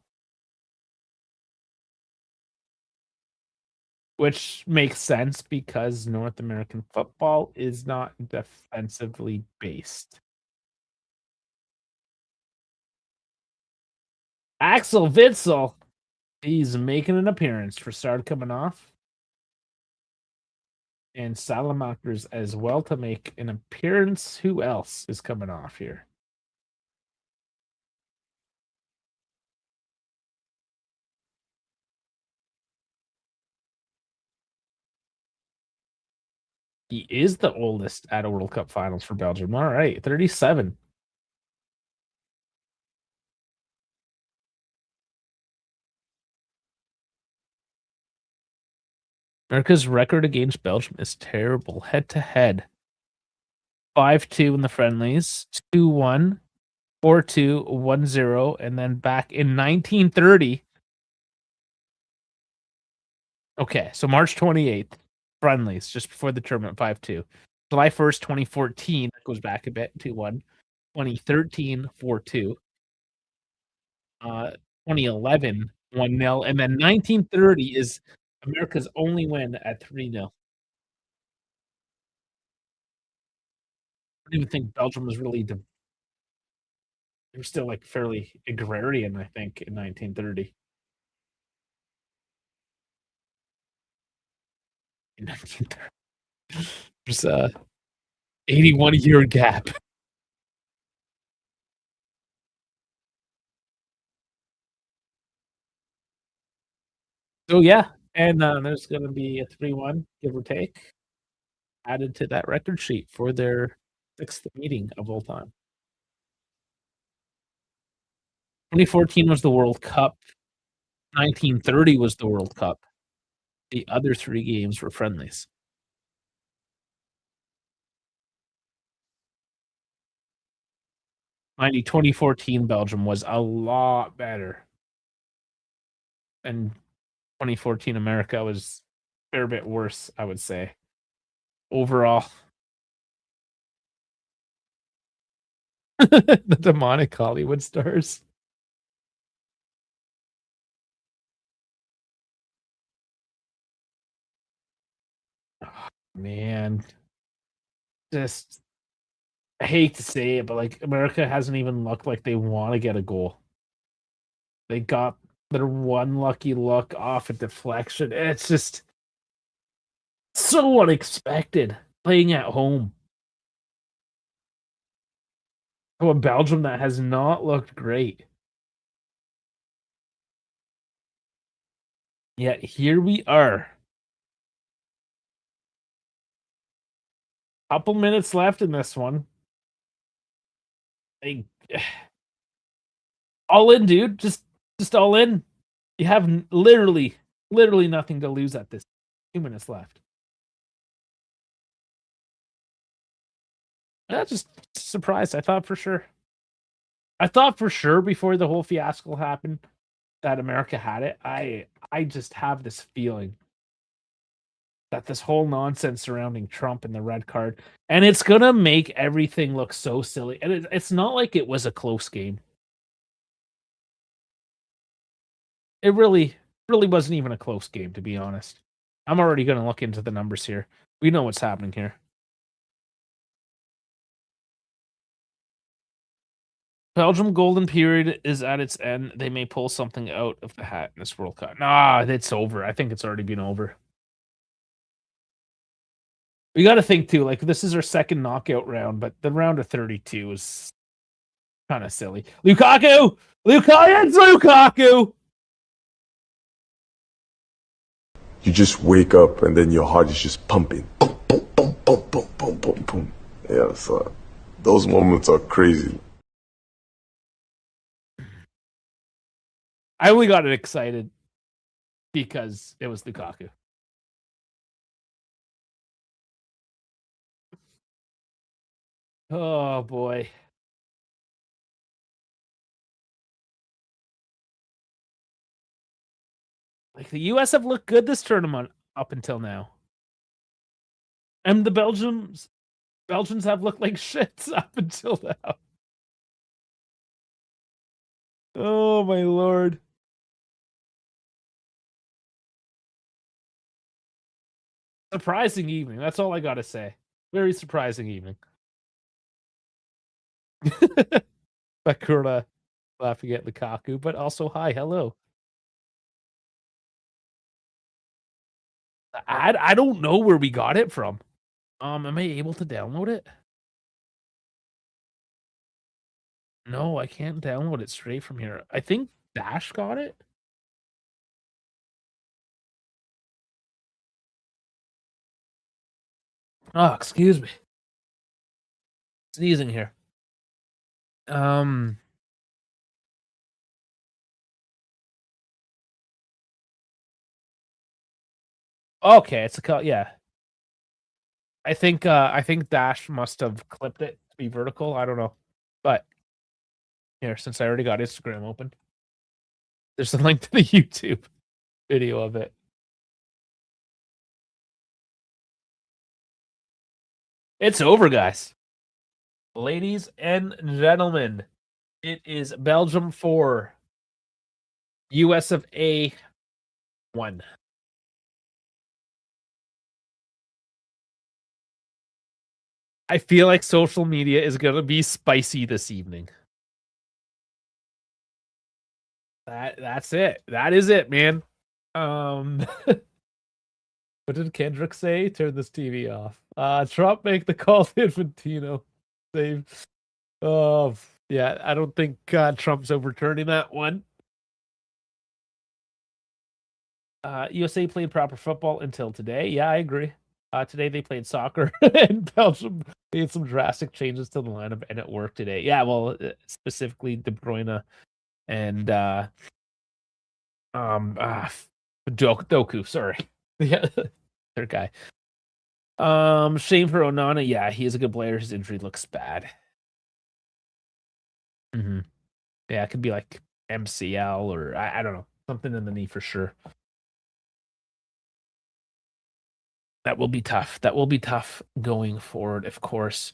[SPEAKER 1] Which makes sense because North American football is not defensively based. Axel Witsel, he's making an appearance for Start coming off. And Salamakers as well to make an appearance. Who else is coming off here? He is the oldest at a World Cup finals for Belgium. All right, 37. America's record against Belgium is terrible. Head to head. 5-2 in the friendlies, 2-1, 4-2, 1-0, and then back in 1930. Okay, so March 28th, friendlies, just before the tournament, 5-2. July 1st, 2014, that goes back a bit, 2-1. 2013, 4-2. 2011, 1-0. And then 1930 is America's only win at 3-0. I don't even think Belgium was really they were still like fairly agrarian, I think, in 1930. In 1930. There's a 81-year gap. So yeah, and there's gonna be a 3-1, give or take, added to that record sheet for their 6th meeting of all time. 2014 was the World Cup. 1930 was the World Cup. The other 3 games were friendlies. Mind you, 2014 Belgium was a lot better, and 2014 America was a fair bit worse, I would say, overall. The demonic Hollywood stars. Oh, man, just I hate to say it, but, like, America hasn't even looked like they wanna get a goal. They got their one lucky look off a deflection. It's just so unexpected playing at home. To a Belgium that has not looked great. Yet here we are. Couple minutes left in this one. They all in, dude. Just all in. You have literally nothing to lose at this. 2 minutes left. Yeah, just surprised. I thought for sure before the whole fiasco happened that America had it. I just have this feeling that this whole nonsense surrounding Trump and the red card, and it's gonna make everything look so silly. And it's not like it was a close game. It really wasn't even a close game, to be honest. I'm already gonna look into the numbers here. We know what's happening here. Belgium golden period is at its end. They may pull something out of the hat in this World Cup. Nah, it's over. I think it's already been over. We got to think too. Like this is our second knockout round, but the round of 32 is kind of silly. Lukaku, it's Lukaku.
[SPEAKER 2] You just wake up and then your heart is just pumping. Boom, boom, boom, boom, boom, boom, boom, boom. Yeah, so those moments are crazy.
[SPEAKER 1] I only got excited because it was Lukaku. Oh boy. Like the US have looked good this tournament up until now. And the Belgians have looked like shits up until now. Oh my lord. Surprising evening. That's all I gotta say. Very surprising evening. Bakura laughing at Lukaku, but also hi, hello. I don't know where we got it from. Am I able to download it? No, I can't download it straight from here. I think Dash got it. Oh, excuse me. Sneezing here. Okay, it's a yeah. I think Dash must have clipped it to be vertical. I don't know. But here, since I already got Instagram open, there's a link to the YouTube video of it. It's over, guys. Ladies and gentlemen, it is Belgium 4, US of A 1. I feel like social media is going to be spicy this evening. That's it. That is it, man. What did Kendrick say? Turn this TV off. Trump make the call to Infantino. Save. Oh, yeah. I don't think Trump's overturning that one. USA played proper football until today. Yeah, I agree. Today they played soccer, and Belgium made some drastic changes to the lineup, and it worked today. Yeah, well, specifically De Bruyne and Doku. Sorry, yeah, third guy. Shame for Onana. Yeah, he is a good player. His injury looks bad. Mm-hmm. Yeah, it could be like MCL or I don't know, something in the knee for sure. That will be tough. That will be tough going forward, of course.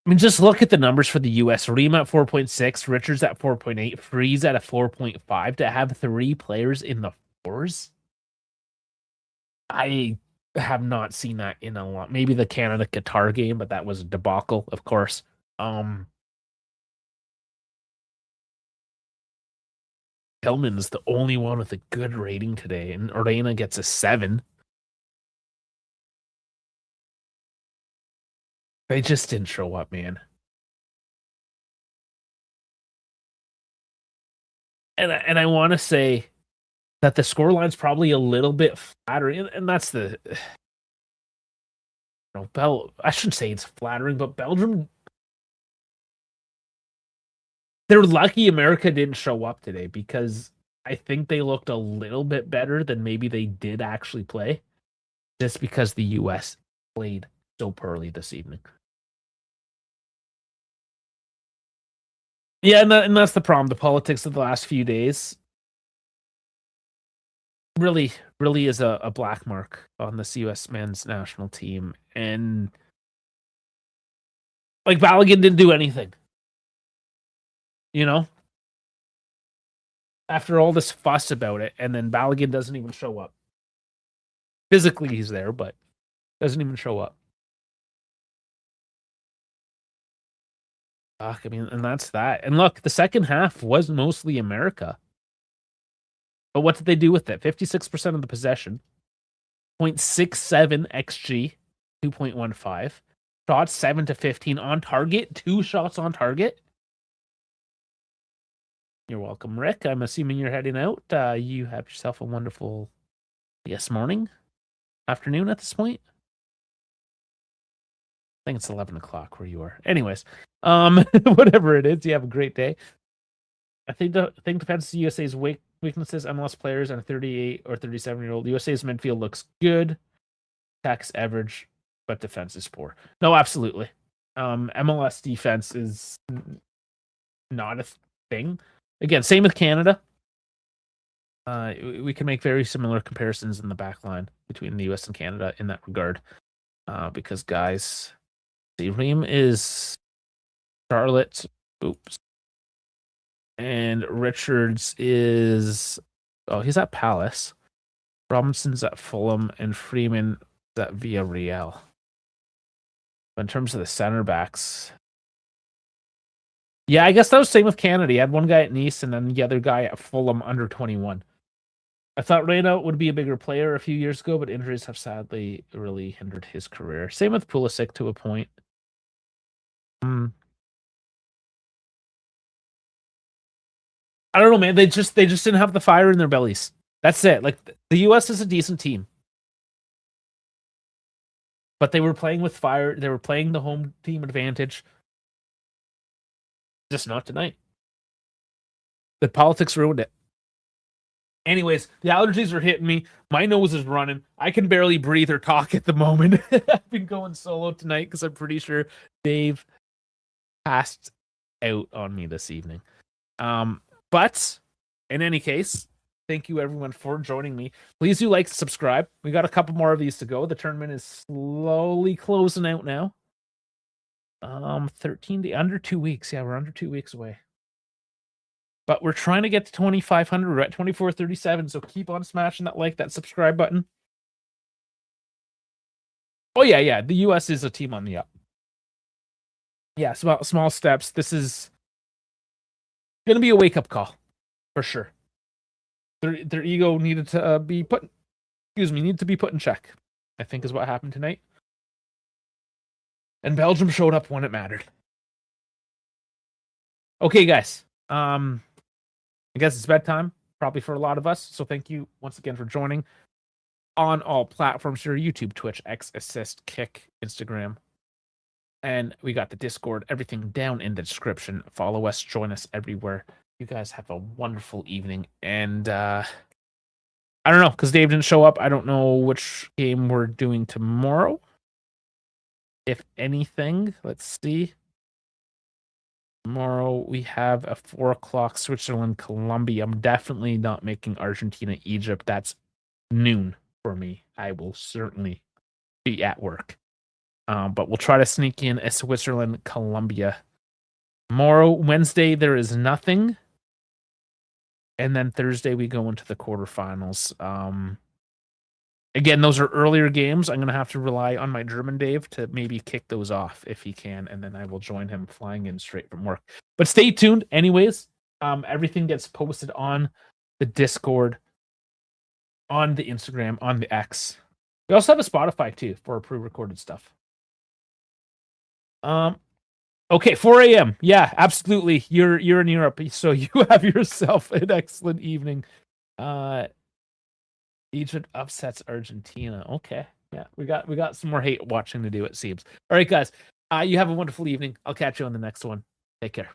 [SPEAKER 1] I mean, just look at the numbers for the US. Reem at 4.6, Richards at 4.8, Freeze at a 4.5. To have three players in the fours, I have not seen that in a lot. Maybe the Canada Qatar game, but that was a debacle, of course. Hillman's the only one with a good rating today, and Orena gets a 7. They just didn't show up, man. And I want to say that the scoreline's probably a little bit flattering, and that's the I shouldn't say it's flattering, but Belgium, they're lucky America didn't show up today because I think they looked a little bit better than maybe they did actually play, just because the US played so poorly this evening. Yeah, and that's the problem. The politics of the last few days really is a black mark on this US men's national team. And like Balogun didn't do anything. You know? After all this fuss about it, and then Balogun doesn't even show up. Physically he's there, but doesn't even show up. Fuck, I mean, and that's that. And look, the second half was mostly America. But what did they do with it? 56% of the possession, 0.67 XG, 2.15. Shots 7 to 15 on target, 2 shots on target. You're welcome, Rick. I'm assuming you're heading out. You have yourself a wonderful, morning, afternoon at this point. I think it's 11 o'clock where you are. Anyways, whatever it is, you have a great day. I think defense USA's weaknesses, MLS players and a 38 or 37-year-old. USA's midfield looks good. Attacks average, but defense is poor. No, absolutely. MLS defense is not a thing. Again, same with Canada. We can make very similar comparisons in the back line between the US and Canada in that regard. Because, guys, the Ream is Charlotte. Oops. And Richards is... Oh, he's at Palace. Robinson's at Fulham. And Freeman is at Villarreal. But in terms of the center backs... Yeah, I guess that was the same with Canada. He had one guy at Nice and then the other guy at Fulham under 21. I thought Reyna would be a bigger player a few years ago, but injuries have sadly really hindered his career. Same with Pulisic to a point. I don't know, man. They just didn't have the fire in their bellies. That's it. Like, the US is a decent team. But they were playing with fire. They were playing the home team advantage. Just not tonight. The politics ruined it. Anyways, the allergies are hitting me. My nose is running. I can barely breathe or talk at the moment. I've been going solo tonight because I'm pretty sure Dave passed out on me this evening. But in any case, thank you everyone for joining me. Please do like and subscribe. We got a couple more of these to go. The tournament is slowly closing out now. 13 to under 2 weeks. Yeah, we're under 2 weeks away. But we're trying to get to 2,500. We're at 2437. So keep on smashing that like, that subscribe button. Oh yeah. The US is a team on the up. Yeah, small steps. This is gonna be a wake-up call for sure. Their ego needed to be put in check, I think is what happened tonight. And Belgium showed up when it mattered. Okay, guys. I guess it's bedtime, probably for a lot of us. So thank you once again for joining on all platforms here: YouTube, Twitch, X, Assist, Kick, Instagram. And we got the Discord, everything down in the description. Follow us, join us everywhere. You guys have a wonderful evening. And I don't know, because Dave didn't show up. I don't know which game we're doing tomorrow. If anything, let's see. Tomorrow we have a 4 o'clock Switzerland, Colombia. I'm definitely not making Argentina, Egypt. That's noon for me. I will certainly be at work. But we'll try to sneak in a Switzerland, Colombia. Tomorrow, Wednesday, there is nothing. And then Thursday, we go into the quarterfinals. Again, those are earlier games. I'm going to have to rely on my German Dave to maybe kick those off if he can. And then I will join him flying in straight from work. But stay tuned. Anyways, everything gets posted on the Discord, on the Instagram, on the X. We also have a Spotify, too, for pre-recorded stuff. Okay, 4 a.m. Yeah, absolutely. You're in Europe, so you have yourself an excellent evening. Egypt upsets Argentina. Okay. Yeah, we got some more hate watching to do, it seems. All right, guys. You have a wonderful evening. I'll catch you on the next one. Take care.